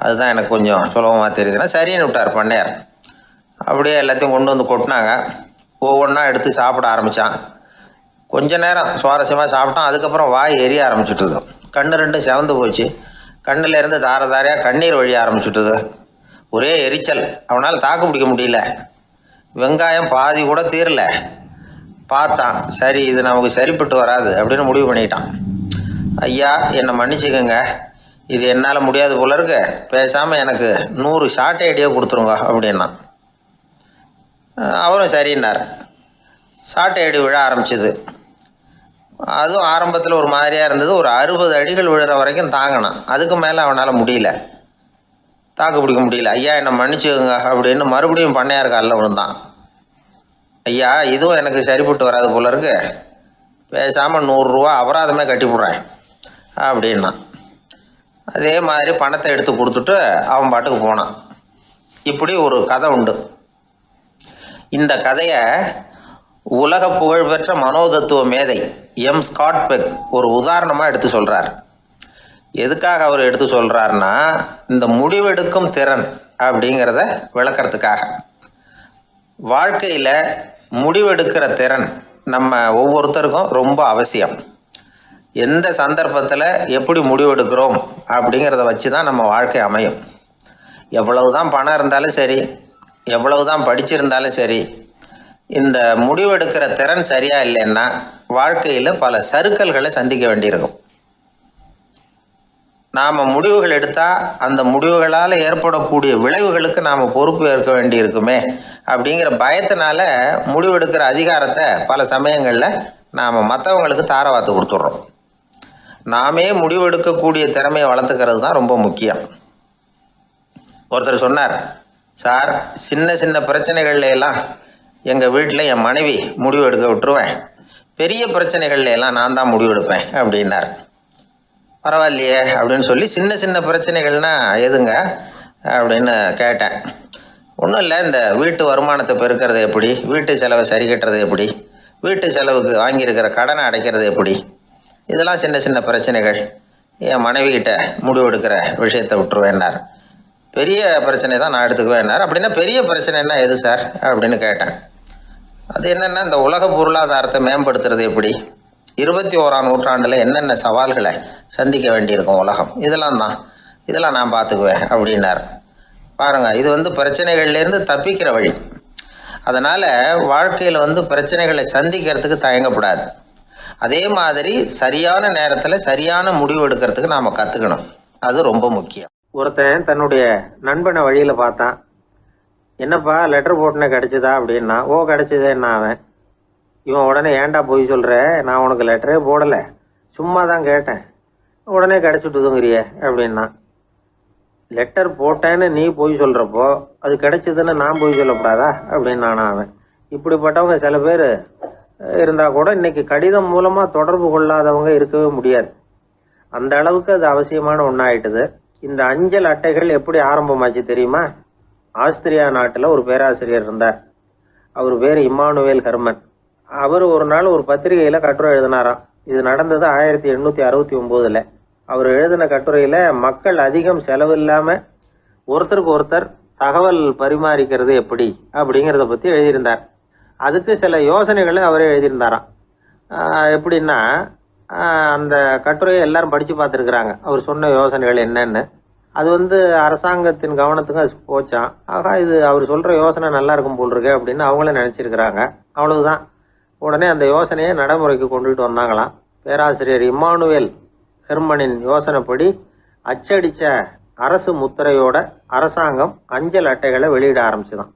Speaker 2: அதுதான் எனக்கு கொஞ்சம் சுலபமாக தெரியுதுன்னா சரின்னு விட்டார் பண்ணையார். அப்படியே எல்லாத்தையும் கொண்டு வந்து கொட்டினாங்க. ஒவ்வொன்றா எடுத்து சாப்பிட ஆரம்பித்தான். கொஞ்ச நேரம் சுவாரஸ்யமாக சாப்பிட்டான். அதுக்கப்புறம் வாய் எரிய ஆரம்பிச்சுட்டுது. கண்ணு ரெண்டும் செவந்து போச்சு. கண்ணில் இருந்து தார தாரையாக கண்ணீர் வழிய ஆரம்பிச்சுட்டுது. ஒரே எரிச்சல். அவனால் தாக்கு பிடிக்க முடியல. வெங்காயம் பாதி கூட தீரல. பார்த்தான், சரி இது நமக்கு சரிப்பட்டு வராது அப்படின்னு முடிவு பண்ணிட்டான். ஐயா என்னை மன்னிச்சுக்கோங்க, இது என்னால் முடியாது போல இருக்கு, பேசாமல் எனக்கு 100 ஷார்ட் ஐடியா கொடுத்துருங்க அப்படின்னா. அவரும் சரின்னார். ஷார்ட் ஐடி விழ ஆரம்பிச்சுது. அதுவும் ஆரம்பத்தில் ஒரு மாதிரியாக இருந்தது. ஒரு 60 அடிகள் விழுற வரைக்கும் தாங்கினான். அதுக்கு மேலே அவனால் முடியல, தாக்கு பிடிக்க முடியல. ஐயா என்னை மன்னிச்சுக்கோங்க அப்படின்னு மறுபடியும் பண்ணையார் காலில் விழுந்தான். ஐயா இதுவும் எனக்கு சரிப்பட்டு வராது போல இருக்கு, பேசாமல் 100 ரூபா அபராதமே கட்டிவிட்றேன் அப்படின்னா. அதே மாதிரி பணத்தை எடுத்து கொடுத்துட்டு அவன் பாட்டுக்கு போனான். இப்படி ஒரு கதை உண்டு. இந்த கதையை உலக புகழ்பெற்ற மனோதத்துவ மேதை எம் ஸ்காட் பெக் ஒரு உதாரணமாக எடுத்து சொல்கிறார். எதுக்காக அவர் எடுத்து சொல்கிறாருன்னா, இந்த முடிவெடுக்கும் திறன் அப்படிங்கிறத விளக்கறதுக்காக. வாழ்க்கையில் முடிவெடுக்கிற திறன் நம்ம ஒவ்வொருத்தருக்கும் ரொம்ப அவசியம். எந்த சந்தர்ப்பத்தில் எப்படி முடிவெடுக்கிறோம் அப்படிங்கிறத வச்சு தான் நம்ம வாழ்க்கை அமையும். எவ்வளவு தான் பணம் இருந்தாலும் சரி, எவ்வளவு தான் படிச்சிருந்தாலும் சரி, இந்த முடிவெடுக்கிற திறன் சரியா இல்லைன்னா வாழ்க்கையில் பல சறுக்கல்களை சந்திக்க வேண்டியிருக்கும். நாம் முடிவுகள் எடுத்தால் அந்த முடிவுகளால் ஏற்படக்கூடிய விளைவுகளுக்கு நாம் பொறுப்பு ஏற்க வேண்டியிருக்குமே அப்படிங்கிற பயத்தினால முடிவெடுக்கிற அதிகாரத்தை பல சமயங்களில் நாம் மற்றவங்களுக்கு தாரவாத்து கொடுத்துட்றோம். நாமே முடிவெடுக்கக்கூடிய திறமையை வளர்த்துக்கிறது தான் ரொம்ப முக்கியம். ஒருத்தர் சொன்னார், சார் சின்ன சின்ன பிரச்சனைகள்ல எல்லாம் எங்கள் வீட்டில் என் மனைவி முடிவு எடுக்க விட்டுருவேன், பெரிய பிரச்சனைகள்ல எல்லாம் நான் தான் முடிவெடுப்பேன் அப்படின்னார். பரவாயில்லையே அப்படின்னு சொல்லி சின்ன சின்ன பிரச்சனைகள்னா எதுங்க அப்படின்னு கேட்டேன். ஒன்றும் இல்லை, இந்த வீட்டு வருமானத்தை பெருக்கிறது எப்படி, வீட்டு செலவை சரி கட்டுறது எப்படி, வீட்டு செலவுக்கு வாங்கியிருக்கிற கடனை அடைக்கிறது எப்படி, இதெல்லாம் சின்ன சின்ன பிரச்சனைகள், என் மனைவிகிட்ட முடிவெடுக்கிற விஷயத்தை விட்டுருவேன்னார். பெரிய பிரச்சனை தான் நான் எடுத்துக்குவேன்னார். அப்படின்னா பெரிய பிரச்சனைன்னா எது சார் அப்படின்னு கேட்டேன். அது என்னென்னா, இந்த உலக பொருளாதாரத்தை மேம்படுத்துறது எப்படி, 21ஆம் நூற்றாண்டில் என்னென்ன சவால்களை சந்திக்க வேண்டியிருக்கும் உலகம், இதெல்லாம் நான் பார்த்துக்குவேன் அப்படின்னார். பாருங்கள், இது பிரச்சனைகள்லேருந்து தப்பிக்கிற வழி. அதனால் வாழ்க்கையில் பிரச்சனைகளை சந்திக்கிறதுக்கு தயங்கப்படாது. அதே மாதிரி சரியான நேரத்தில் சரியான முடிவு எடுக்கிறதுக்கு நாம் கற்றுக்கணும். அது ரொம்ப முக்கியம். ஒருத்தன் தன்னுடைய நண்பனை வழியில் பார்த்தான். என்னப்பா லெட்டர் போட்டுனே கிடச்சிதா அப்படின்னா. ஓ கிடச்சிதேன்னா அவன். இவன் உடனே ஏன்டா போய் சொல்கிற, நான் உனக்கு லெட்டரே போடலை, சும்மா தான் கேட்டேன், உடனே கிடச்சிட்டுதுங்கிறிய அப்படின்னா. லெட்டர் போட்டேன்னு நீ போய் சொல்கிறப்போ அது கிடைச்சதுன்னு நான் போய் சொல்லக்கூடாதா அப்படின்னு நானா அவன். இப்படிப்பட்டவங்க சில பேர் இருந்தால் கூட இன்னைக்கு கடிதம் மூலமாக தொடர்பு கொள்ளாதவங்க இருக்கவே முடியாது. அந்த அளவுக்கு அது அவசியமான ஒன்றாயிட்டுது. இந்த அஞ்சல் அட்டைகள் எப்படி ஆரம்பமாச்சு தெரியுமா? ஆஸ்திரியா நாட்டில் ஒரு பேராசிரியர் இருந்தார். அவர் பேர் இம்மானுவேல் ஹெர்மன். அவர் ஒரு நாள் ஒரு பத்திரிகையில் கட்டுரை எழுதினாராம். இது நடந்தது 1869. அவர் எழுதின கட்டுரையில் மக்கள் அதிகம் செலவு இல்லாமல் ஒருத்தருக்கு ஒருத்தர் தகவல் பரிமாறிக்கிறது எப்படி அப்படிங்கிறத பற்றி எழுதியிருந்தார். அதுக்கு சில யோசனைகளை அவரே எழுதியிருந்தாராம். எப்படின்னா, அந்த கட்டுரையை எல்லாரும் படித்து பார்த்துருக்குறாங்க, அவர் சொன்ன யோசனைகள் என்னன்னு. அது அரசாங்கத்தின் கவனத்துக்கு அது போச்சான். ஆகா, இது அவர் சொல்கிற யோசனை நல்லா இருக்கும் போல் இருக்கு அப்படின்னு அவங்களே நினச்சிருக்கிறாங்க. அவ்வளவுதான். உடனே அந்த யோசனையை நடைமுறைக்கு கொண்டுகிட்டு வந்தாங்களாம். பேராசிரியர் இம்மானுவேல் ஹெர்மனின் யோசனைப்படி அச்சடித்த அரசு முத்திரையோட அரசாங்கம் அஞ்சல் அட்டைகளை வெளியிட ஆரம்பிச்சுதான்.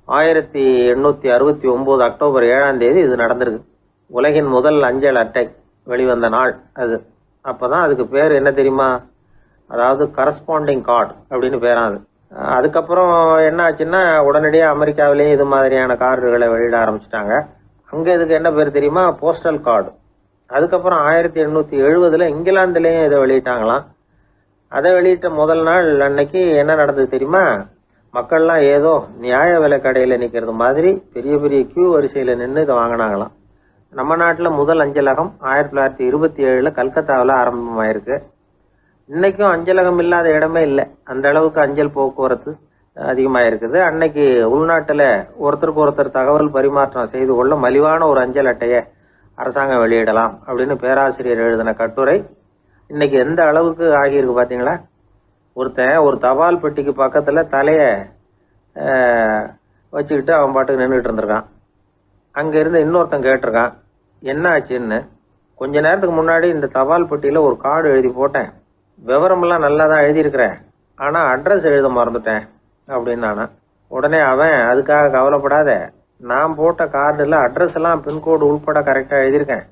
Speaker 2: 1869 அக்டோபர் 7ஆம் தேதி இது நடந்திருக்கு. உலகின் முதல் அஞ்சல் அட்டை வெளிவந்த நாள் அது. அப்போதான் அதுக்கு பேர் என்ன தெரியுமா? அதாவது கரஸ்பாண்டிங் கார்டு அப்படின்னு பேராது. அதுக்கப்புறம் என்ன ஆச்சுன்னா, உடனடியாக அமெரிக்காவிலேயே இது மாதிரியான கார்டுகளை வெளியிட ஆரம்பிச்சிட்டாங்க. அங்கே இதுக்கு என்ன பேர் தெரியுமா? Postal card. அதுக்கப்புறம் 1870 இங்கிலாந்துலேயும் இதை வெளியிட்டாங்களாம்.
Speaker 1: அதை வெளியிட்ட முதல் நாள் அன்னைக்கு என்ன நடந்தது தெரியுமா? மக்கள்லாம் ஏதோ நியாய விலை கடையில நிக்கிறது மாதிரி பெரிய பெரிய கியூ வரிசையில நின்று இதை வாங்கினாங்களாம். நம்ம நாட்டில் முதல் அஞ்சலகம் 1927 கல்கத்தாவில் ஆரம்பமாயிருக்கு. இன்னைக்கும் அஞ்சலகம் இல்லாத இடமே இல்லை. அந்த அளவுக்கு அஞ்சல் போக்குவரத்து அதிகமாக இருக்குது. அன்னைக்கு உள்நாட்டில் ஒருத்தருக்கு ஒருத்தர் தகவல் பரிமாற்றம் செய்து கொள்ள மலிவான ஒரு அஞ்சல் அட்டையை அரசாங்கம் வெளியிடலாம் அப்படின்னு பேராசிரியர் எழுதின கட்டுரை இன்னைக்கு எந்த அளவுக்கு ஆகியிருக்கு பார்த்தீங்களா? ஒருத்தன் ஒரு தபால் பெட்டிக்கு பக்கத்தில் தலையை வச்சுக்கிட்டு அவன் பாட்டுக்கு நின்றுட்டு இருந்திருக்கான். அங்கேருந்து இன்னொருத்தன் கேட்டிருக்கான், என்ன ஆச்சுன்னு. கொஞ்ச நேரத்துக்கு முன்னாடி இந்த தபால் பெட்டியில் ஒரு கார்டு எழுதி போட்டேன், விவரமெல்லாம் நல்லா தான் எழுதியிருக்கிறேன், ஆனால் அட்ரஸ் எழுத மறந்துட்டேன் அப்படின்னு நானா. உடனே அவன், அதுக்காக கவலைப்படாத, நான் போட்ட கார்டில் அட்ரஸ் எல்லாம் பின்கோடு உள்பட கரெக்டாக எழுதியிருக்கேன்,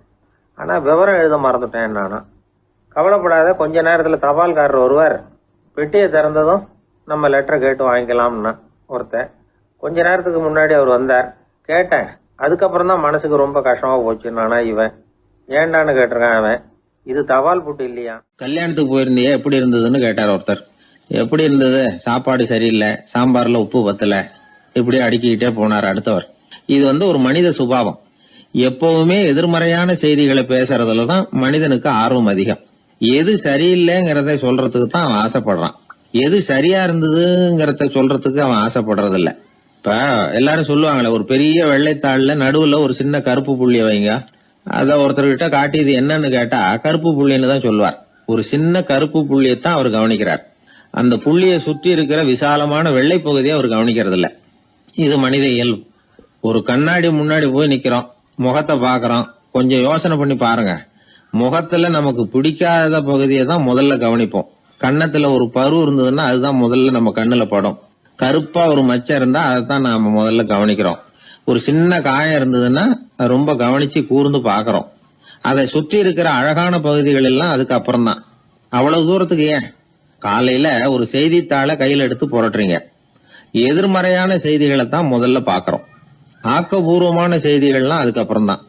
Speaker 1: ஆனால் விவரம் எழுத மறந்துட்டேன் நானா. கவலைப்படாத, கொஞ்ச நேரத்தில் தபால்காரர் வருவார், பெட்டியை திறந்ததும் நம்ம லெட்டரை கேட்டு வாங்கிக்கலாம்னா ஒருத்தன். கொஞ்ச நேரத்துக்கு முன்னாடி அவர் வந்தார், கேட்டேன், அதுக்கப்புறம் தான் மனசுக்கு ரொம்ப கஷ்டமாக போச்சு நானா. இவன் ஏண்டான்னு கேட்டிருக்கான். அவன், இது தபால் புட்டு இல்லையா?
Speaker 2: கல்யாணத்துக்கு போயிருந்தியா, எப்படி இருந்ததுன்னு கேட்டார் ஒருத்தர். எப்படி இருந்தது? சாப்பாடு சரியில்லை, சாம்பார்ல உப்பு பத்தல, இப்படி அடுக்கிக்கிட்டே போனார் அடுத்தவர். இது ஒரு மனித சுபாவம். எப்பவுமே எதிர்மறையான செய்திகளை பேசுறதுல தான் மனிதனுக்கு ஆர்வம் அதிகம். எது சரியில்லைங்கிறத சொல்றதுக்கு தான் அவன் ஆசைப்படுறான். எது சரியா இருந்ததுங்கிறத சொல்றதுக்கு அவன் ஆசைப்படுறது இல்ல. இப்ப எல்லாரும் சொல்லுவாங்களே, ஒரு பெரிய வெள்ளைத்தாள்ல நடுவுல ஒரு சின்ன கருப்பு புள்ளிய வைங்க, அத ஒருத்தர்கிட்ட காட்டி இது என்னன்னு கேட்டா கருப்பு புள்ளின்னு தான் சொல்லுவார். ஒரு சின்ன கருப்பு புள்ளியத்தான் அவர் கவனிக்கிறார். அந்த புள்ளியை சுற்றி இருக்கிற விசாலமான வெள்ளை பகுதியை அவர் கவனிக்கிறது இல்ல. இது மனித இயல்பு. ஒரு கண்ணாடி முன்னாடி போய் நிக்கிறோம், முகத்தை பாக்குறோம், கொஞ்சம் யோசனை பண்ணி பாருங்க. முகத்துல நமக்கு பிடிக்காத பகுதியை தான் முதல்ல கவனிப்போம். கன்னத்துல ஒரு பரு இருந்ததுன்னா அதுதான் முதல்ல நம்ம கண்ணுல படும். கருப்பா ஒரு மச்சம் இருந்தா அதைத்தான் நாம முதல்ல கவனிக்கிறோம். ஒரு சின்ன காயம் இருந்ததுன்னா ரொம்ப கவனிச்சு கூர்ந்து பாக்குறோம். அதை சுற்றி இருக்கிற அழகான பகுதிகள் எல்லாம் அதுக்கு அப்புறம் தான். அவ்வளவு தூரத்துக்கு ஏன்? காலையில ஒரு செய்தித்தாளை கையில எடுத்து புரட்டுறீங்க, எதிர்மறையான செய்திகளை தான் முதல்ல பாக்குறோம். ஆக்கப்பூர்வமான செய்திகள்லாம் அதுக்கப்புறம் தான்.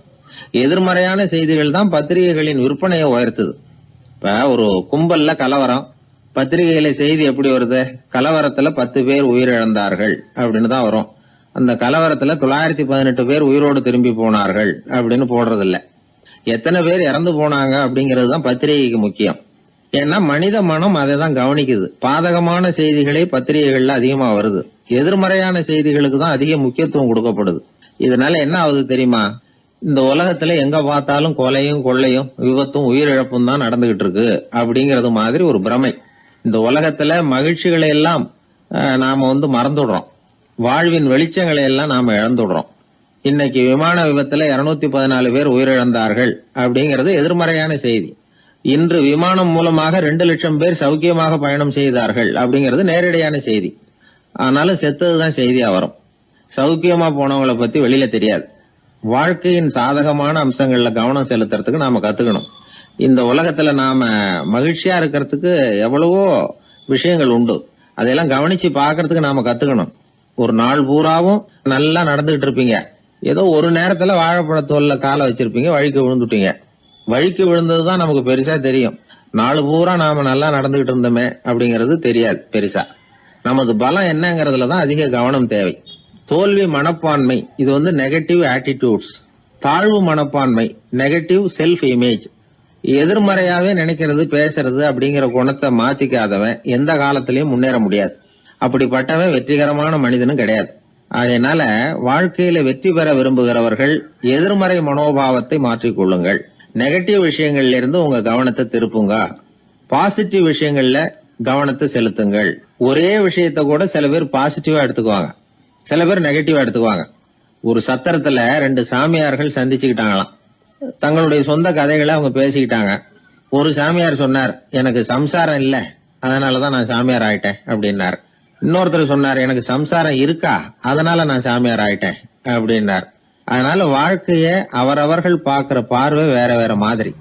Speaker 2: எதிர்மறையான செய்திகள் தான் பத்திரிகைகளின் விற்பனையை உயர்த்துது. இப்ப ஒரு கும்பல்ல கலவரம், பத்திரிகையில செய்தி எப்படி வருது? கலவரத்துல 10 பேர் உயிரிழந்தார்கள் அப்படின்னு தான் வரும். அந்த கலவரத்துல 918 பேர் உயிரோடு திரும்பி போனார்கள் அப்படின்னு போடுறது இல்ல. எத்தனை பேர் இறந்து போனாங்க அப்படிங்கிறது தான் பத்திரிகைக்கு முக்கியம். ஏன்னா மனித மனம் அதை தான் கவனிக்குது. பாதகமான செய்திகளே பத்திரிகைகள்ல அதிகமா வருது, எதிர்மறையான செய்திகளுக்கு தான் அதிக முக்கியத்துவம் கொடுக்கப்படுது. இதனால என்ன ஆகுது தெரியுமா? இந்த உலகத்துல எங்க பார்த்தாலும் கொலையும் கொள்ளையும் விபத்தும் உயிரிழப்பும் தான் நடந்துகிட்டு இருக்கு அப்படிங்கறது மாதிரி ஒரு பிரமை. இந்த உலகத்துல மகிழ்ச்சிகளை எல்லாம் நாம மறந்துடுறோம். வாழ்வின் வெளிச்சங்களை எல்லாம் நாம இழந்துடுறோம். இன்னைக்கு விமான விபத்துல 214 பேர் உயிரிழந்தார்கள் அப்படிங்கிறது எதிர்மறையான செய்தி. இன்று விமானம் மூலமாக 2 லட்சம் பேர் சௌக்கியமாக பயணம் செய்தார்கள் அப்படிங்கிறது நேரடியான செய்தி. ஆனாலும் செத்ததுதான் செய்தியா வரும். சௌக்கியமா போனவங்களை பத்தி வெளியில தெரியாது. வாழ்க்கையின் சாதகமான அம்சங்கள்ல கவனம் செலுத்துறதுக்கு நாம கத்துக்கணும். இந்த உலகத்துல நாம மகிழ்ச்சியா இருக்கிறதுக்கு எவ்வளவோ விஷயங்கள் உண்டு. அதையெல்லாம் கவனிச்சு பாக்குறதுக்கு நாம கத்துக்கணும். ஒரு நாள் பூராவும் நல்லா நடந்துகிட்டு இருப்பீங்க, ஏதோ ஒரு நேரத்துல வாழைப்பழத்தோல்ல காலை வச்சிருப்பீங்க, வழிக்கு விழுந்துட்டீங்க. வழிக்கு விழுந்ததுதான் நமக்கு பெருசா தெரியும். நாலு பூரா நாம நல்லா நடந்துகிட்டு இருந்தோமே அப்படிங்கறது தெரியாது பெருசா. நமது பலம் என்னங்கறதுலதான் அதிக கவனம் தேவை. தோல்வி மனப்பான்மை, இது நெகட்டிவ் ஆட்டிடியூட்ஸ். தாழ்வு மனப்பான்மை, நெகட்டிவ் செல்ஃப் இமேஜ். எதிர்மறையாவே நினைக்கிறது பேசுறது அப்படிங்கிற குணத்தை மாத்திக்காதவன் எந்த காலத்திலயும் முன்னேற முடியாது. அப்படிப்பட்டவன் வெற்றிகரமான மனிதனும் கிடையாது. அதனால வாழ்க்கையில வெற்றி பெற விரும்புகிறவர்கள் எதிர்மறை மனோபாவத்தை மாற்றிக்கொள்ளுங்கள். நெகட்டிவ் விஷயங்கள்ல இருந்து உங்க கவனத்தை திருப்புங்க. பாசிட்டிவ் விஷயங்கள்ல கவனத்தை செலுத்துங்கள். ஒரே விஷயத்த கூட சில பேர் பாசிட்டிவா எடுத்துக்குவாங்க, சில பேர் நெகட்டிவா எடுத்துக்குவாங்க. ஒரு சத்திரத்துல 2 சாமியார்கள் சந்திச்சுக்கிட்டாங்களாம். தங்களுடைய சொந்த கதைகளை அவங்க பேசிக்கிட்டாங்க. ஒரு சாமியார் சொன்னார், எனக்கு சம்சாரம் இல்ல, அதனாலதான் நான் சாமியார் ஆயிட்டேன் அப்படின்னார். இன்னொருத்தர் சொன்னார், எனக்கு சம்சாரம் இருக்கா, அதனால நான் சாமியார் ஆயிட்டேன் அப்படின்னார். அதனால வாழ்க்கைய அவரவர்கள் பாக்குற பார்வை வேற வேற மாதிரி.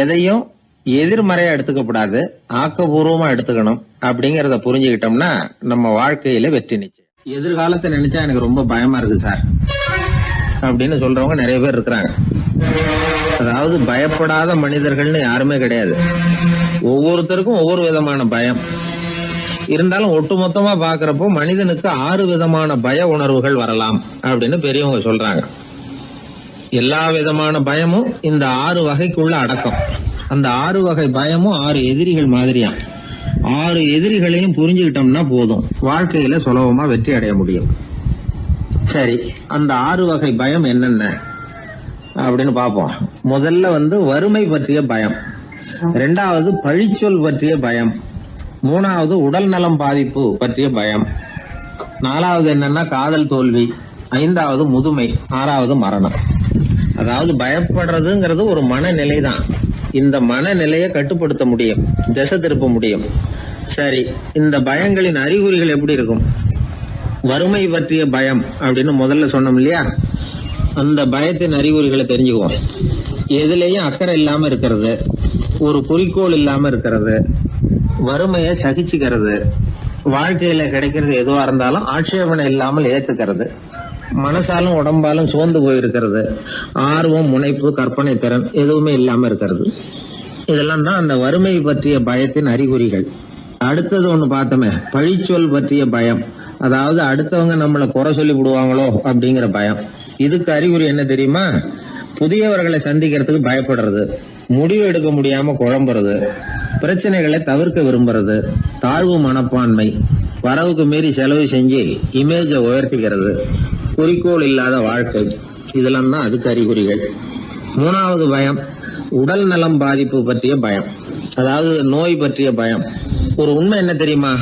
Speaker 2: எதையும் எதிர்மறையா எடுத்துக்கப்படாது, ஆக்கப்பூர்வமா எடுத்துக்கணும். அப்படிங்கறத புரிஞ்சுக்கிட்டோம்னா நம்ம வாழ்க்கையில வெற்றி நிச்சயம். எதிர்காலத்தை நினைச்சா எனக்கு ரொம்ப பயமா இருக்கு சார் அப்படின்னு சொல்றவங்க நிறைய பேர் இருக்கிறாங்க. அதாவது பயப்படாத மனிதர்கள்னு யாருமே கிடையாது. ஒவ்வொருத்தருக்கும் ஒவ்வொரு விதமான பயம் இருந்தாலும் ஒட்டுமொத்தமா பாக்குறப்போ மனிதனுக்கு 6 விதமான பய உணர்வுகள் வரலாம் அப்படின்னு பெரியவங்க சொல்றாங்க. எல்லா விதமான பயமும் இந்த 6 வகைக்குள்ள அடக்கம். அந்த 6 வகை பயமும் 6 எதிரிகள் மாதிரியா. 6 எதிரிகளையும் புரிஞ்சுக்கிட்டோம்னா போதும், வாழ்க்கையில சுலபமா வெற்றி அடைய முடியும். சரி, அந்த 6 வகை பயம் என்னென்ன அப்படின்னு பார்ப்போம். முதல்ல வறுமை பற்றிய பயம், 2வது பழிச்சொல் பற்றிய பயம், 3வது உடல் நலம் பாதிப்பு பற்றிய பயம், 4வது என்னன்னா காதல் தோல்வி, 5வது முதுமை, 6வது மரணம். அதாவது பயப்படுறதுங்கிறது ஒரு மனநிலை தான். இந்த மனநிலையை கட்டுப்படுத்த முடியும், திசை திருப்ப முடியும். சரி, இந்த பயங்களின் அறிகுறிகள் எப்படி இருக்கும்? வறுமை பற்றிய பயம் அப்படின்னு முதல்ல சொன்னோம் இல்லையா, அந்த பயத்தின் அறிகுறிகளை தெரிஞ்சுக்குவோம். எதுலேயும் அக்கறை இல்லாம இருக்கிறது, ஒரு குறிக்கோள் இல்லாம இருக்கிறது, வறுமையை சகிச்சுக்கிறது, வாழ்க்கையில கிடைக்கிறது எதுவா இருந்தாலும் ஆட்சேபனை இல்லாமல் ஏத்துக்கிறது, மனசாலும் உடம்பாலும் சோர்ந்து போயிருக்கிறது, ஆர்வம், முனைப்பு, கற்பனை திறன் எதுவுமே இல்லாம இருக்கிறது. இதெல்லாம் தான் அந்த வறுமை பற்றிய பயத்தின் அறிகுறிகள். அடுத்தது ஒண்ணு பார்த்தோமே, பழிச்சொல் பற்றிய பயம். அதாவது அடுத்தவங்க நம்மளை குறை சொல்லி விடுவாங்களோ அப்படிங்கிற பயம். இதுக்கு அறிகுறி என்ன தெரியுமா? புதியவர்களை சந்திக்கிறதுக்கு பயப்படுறது, முடிவு எடுக்க முடியாம குழம்புறது, பிரச்சனைகளை தவிர்க்க விரும்புறது, தாழ்வு மனப்பான்மை, வரவுக்கு மீறி செலவு செஞ்சு இமேஜை உயர்த்திக்கிறது, குறிக்கோள் இல்லாத வாழ்க்கை. இதெல்லாம் தான் அதுக்கு அறிகுறிகள். 3வது பயம் உடல் நலம் பாதிப்பு பற்றிய பயம், அதாவது நோய் பற்றிய பயம். ஒரு உண்மை என்ன தெரியுமா?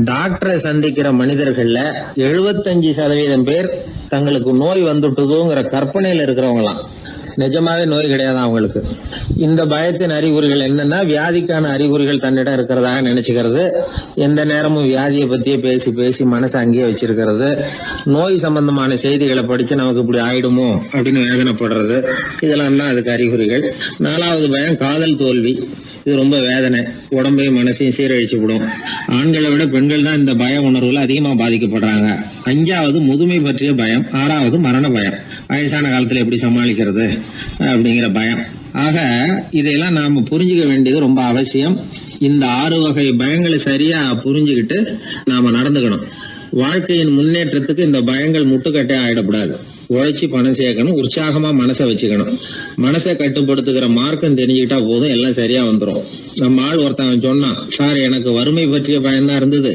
Speaker 2: டாக்டரை சந்திக்கிற மனிதர்கள்ல 75% பேர் தங்களுக்கு நோய் வந்துட்டுதுங்கிற கற்பனையில இருக்கிறவங்களாம். நிஜமாவே நோய் கிடையாது அவங்களுக்கு. இந்த பயத்தின் அறிகுறிகள் என்னன்னா, வியாதிக்கான அறிகுறிகள் தன்னிடம் இருக்கிறதாக நினைச்சுக்கிறது, எந்த நேரமும் வியாதியை பத்தியே பேசி பேசி மனசை அங்கேயே வச்சிருக்கிறது, நோய் சம்பந்தமான செய்திகளை படிச்சு நமக்கு இப்படி ஆயிடுமோ அப்படின்னு வேதனைப்படுறது. இதெல்லாம் தான் அதுக்கு அறிகுறிகள். 4வது பயம் காதல் தோல்வி. இது ரொம்ப வேதனை, உடம்பையும் மனசையும் சீரழிச்சு விடும். ஆண்களை விட பெண்கள் தான் இந்த பய உணர்வுல அதிகமா பாதிக்கப்படுறாங்க. 5வது முதுமை பற்றிய பயம். 6வது மரண பயம், வயசான காலத்துல எப்படி சமாளிக்கிறது அப்படிங்கிற பயம். ஆக இதையெல்லாம் நாம புரிஞ்சுக்க வேண்டியது ரொம்ப அவசியம். இந்த 6 வகை பயங்களை சரியா புரிஞ்சுக்கிட்டு நாம நடந்துக்கணும். வாழ்க்கையின் முன்னேற்றத்துக்கு இந்த பயங்கள் முட்டுக்கட்டே ஆயிடக்கூடாது. உழைச்சி பணம் சேர்க்கணும், உற்சாகமா மனசை வச்சுக்கணும். மனசை கட்டுப்படுத்துகிற மார்க்கம் தெரிஞ்சுக்கிட்டா போதும், எல்லாம் சரியா வந்துடும். நம்ம ஆள் ஒருத்தன் சொன்னான், சார் எனக்கு வறுமை பற்றிய பயம்தான் இருந்தது,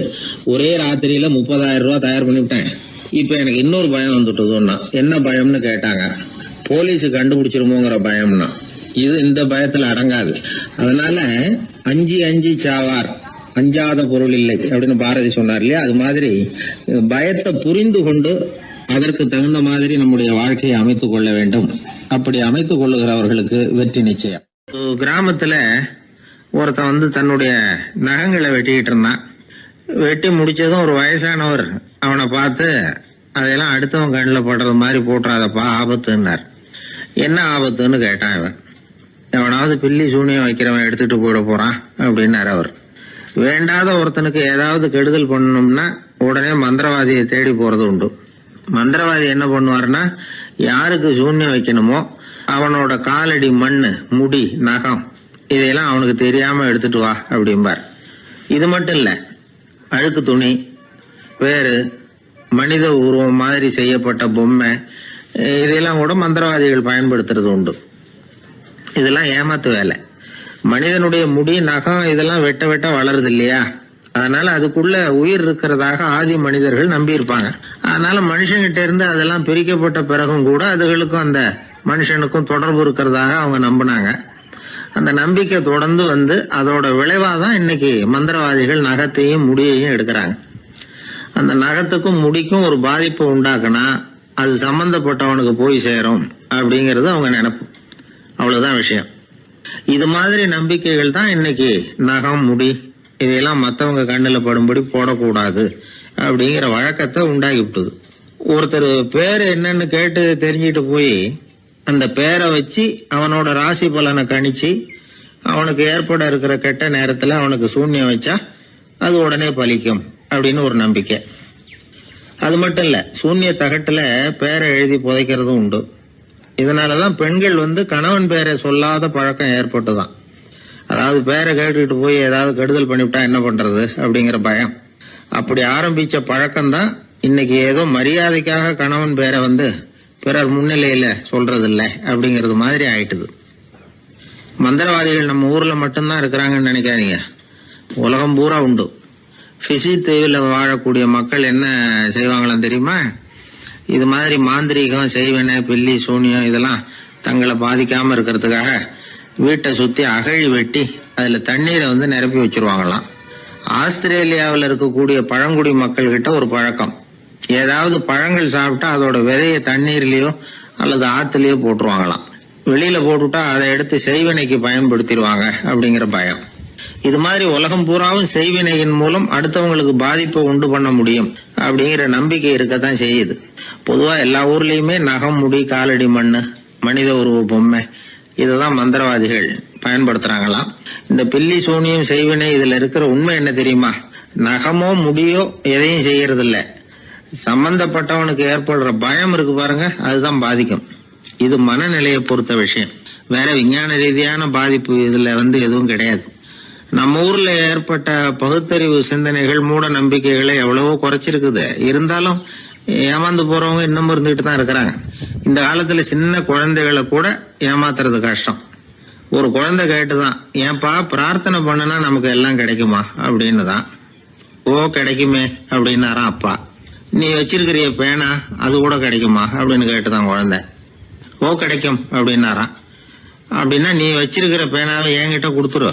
Speaker 2: ஒரே ராத்திரியில 30,000 ரூபாய் தயார் பண்ணிவிட்டேன், இப்ப எனக்கு இன்னொரு பயம் வந்துட்டுதுன்னா. என்ன பயம்னு கேட்டாங்க. போலீஸ் கண்டுபிடிச்சிருமோங்கிற பயம்னா. இது இந்த பயத்துல அடங்காது. அதனால அஞ்சி அஞ்சி சாவார், அஞ்சாத பொருள் இல்லை அப்படின்னு பாரதி சொன்னார் இல்லையா, அது மாதிரி பயத்தை புரிந்து கொண்டு அதற்கு தகுந்த மாதிரி நம்முடைய வாழ்க்கையை அமைத்துக் கொள்ள வேண்டும். அப்படி அமைத்துக் கொள்ளுகிறவர்களுக்கு வெற்றி நிச்சயம். கிராமத்துல ஒருத்தன் தன்னுடைய நகங்களை வெட்டிக்கிட்டு இருந்தான். வெட்டி முடிச்சதும் ஒரு வயசானவர் அவனை பார்த்து, அதெல்லாம் அடுத்தவன் கண்ணில் படுறது மாதிரி போட்டுறாதப்பா, ஆபத்துன்னார். என்ன ஆபத்துன்னு கேட்டான் இவன். எவனாவது பில்லி சூனியம் வைக்கிறவன் எடுத்துட்டு போயிட போறான் அப்படின்னாரு அவர். வேண்டாத ஒருத்தனுக்கு ஏதாவது கெடுதல் பண்ணணும்னா உடனே மந்திரவாதியை தேடி போறது உண்டு. மந்திரவாதி என்ன பண்ணுவாருன்னா, யாருக்கு சூன்யம் வைக்கணுமோ அவனோட காலடி மண்ணு, முடி, நகம் இதையெல்லாம் அவனுக்கு தெரியாம எடுத்துட்டு வா அப்படிம்பார். இது மட்டும் இல்ல, அழுக்கு துணி, பேரு, மனித உருவம் மாதிரி செய்யப்பட்ட பொம்மை இதெல்லாம் கூட மந்திரவாதிகள் பயன்படுத்துறது உண்டு. இதெல்லாம் ஏமாத்து வேலை. மனிதனுடைய முடி, நகம் இதெல்லாம் வெட்ட வெட்ட வளருது இல்லையா, அதனால அதுக்குள்ள உயிர் இருக்கிறதாக ஆதி மனிதர்கள் நம்பி இருப்பாங்க. அதனால மனுஷங்கிட்ட இருந்து அதெல்லாம் பிரிக்கப்பட்ட பிறகும் கூட அதுகளுக்கும் அந்த மனுஷனுக்கும் தொடர்பு இருக்கிறதாக அவங்க நம்பினாங்க. அந்த நம்பிக்கை தொடர்ந்து அதோட விளைவாதான் இன்னைக்கு மந்திரவாதிகள் நகத்தையும் முடியையும் எடுக்கிறாங்க. அந்த நகத்துக்கும் முடிக்கும் ஒரு பாதிப்பு உண்டாக்குனா அது சம்பந்தப்பட்டவனுக்கு போய் சேரும் அப்படிங்கிறது அவங்க நினைப்பு. அவ்வளவுதான் விஷயம். இது மாதிரி நம்பிக்கைகள் தான் இன்னைக்கு நகம், முடி இதையெல்லாம் மற்றவங்க கண்ணில் படும்படி போடக்கூடாது அப்படிங்கிற வழக்கத்தை உண்டாக்கி விட்டுது. ஒருத்தர் பேர் என்னன்னு கேட்டு தெரிஞ்சுட்டு போய் அந்த பேரை வச்சு அவனோட ராசி பலனை கணிச்சு அவனுக்கு ஏற்பட இருக்கிற கெட்ட நேரத்துல அவனுக்கு சூன்யம் வச்சா அது உடனே பலிக்கும் அப்படின்னு ஒரு நம்பிக்கை. அது மட்டும் இல்ல, சூன்ய தகட்டுல பேரை எழுதி புதைக்கிறதும் உண்டு.
Speaker 1: இதனாலதான் பெண்கள் கணவன் பேரை சொல்லாத பழக்கம் ஏற்பட்டுதான். அதாவது பேரை கேட்டுக்கிட்டு போய் ஏதாவது கெடுதல் பண்ணிவிட்டா என்ன பண்றது அப்படிங்கிற பயம். அப்படி ஆரம்பிச்ச பழக்கம் தான் இன்னைக்கு ஏதோ மரியாதைக்காக கணவன் பேரை பிறர் முன்னிலையில சொல்றது இல்லை அப்படிங்கறது மாதிரி ஆயிட்டுது. மந்திரவாதிகள் நம்ம ஊர்ல மட்டும்தான் இருக்கிறாங்கன்னு நினைக்காதீங்க, உலகம் பூரா உண்டு. பிசி தீவில் வாழக்கூடிய மக்கள் என்ன செய்வாங்களாம் தெரியுமா? இது மாதிரி மாந்திரீகம், செய்வன, பில்லி, சூனியம் இதெல்லாம் தங்களை பாதிக்காம இருக்கிறதுக்காக வீட்டை சுத்தி அகழி வெட்டி அதுல தண்ணீரை நிரப்பி வச்சிருவாங்களாம். ஆஸ்திரேலியாவில் இருக்கக்கூடிய பழங்குடி மக்கள் கிட்ட ஒரு பழக்கம், ஏதாவது பழங்கள் சாப்பிட்டா அதோட விதைய தண்ணீர்லயோ அல்லது ஆத்துலயோ போட்டுருவாங்களாம். வெளியில போட்டுட்டா அதை எடுத்து செய்வினைக்கு பயன்படுத்திடுவாங்க அப்படிங்கிற பயம். இது மாதிரி உலகம் பூராவும் செய்வினையின் மூலம் அடுத்தவங்களுக்கு பாதிப்பை உண்டு பண்ண முடியும் அப்படிங்கிற நம்பிக்கை இருக்கத்தான் செய்யுது. பொதுவா எல்லா ஊர்லயுமே நகம், முடி, காலடி மண்ணு, மனித உருவ பொம்மை இததான் மந்திரவாதிகள் பயன்படுத்துறாங்களாம். இந்த பில்லி, சூனியம், செய்வினை இதுல இருக்கிற உண்மை என்ன தெரியுமா? நகமோ முடியோ எதையும் செய்யறது இல்ல, சம்பந்தப்பட்டவனுக்கு ஏற்படுற பயம் இருக்கு பாருங்க, அதுதான் பாதிக்கும். இது மனநிலையை பொறுத்த விஷயம், வேற விஞ்ஞான ரீதியான பாதிப்பு இதுல எதுவும் கிடையாது. நம்ம ஊர்ல ஏற்பட்ட பகுத்தறிவு சிந்தனைகள், மூட நம்பிக்கைகளை எவ்வளவோ குறைச்சிருக்குது. இருந்தாலும் ஏமாந்து போறவங்க இன்னும் இருந்துகிட்டு தான் இருக்கிறாங்க. இந்த காலத்துல சின்ன குழந்தைகளை கூட ஏமாத்துறது கஷ்டம். ஒரு குழந்தை கேட்டுதான், ஏன்பா பிரார்த்தனை பண்ணுனா நமக்கு எல்லாம் கிடைக்குமா அப்படின்னு தான். ஓ கிடைக்குமே அப்படின்னாராம் அப்பா. நீ வச்சிருக்கிறிய பேனா அது கூட கிடைக்குமா அப்படின்னு கேட்டுதான் குழந்தை. ஓ கிடைக்கும் அப்படின்னாராம். அப்படின்னா நீ வச்சிருக்கிற பேனாவை என்கிட்ட கொடுத்துரு,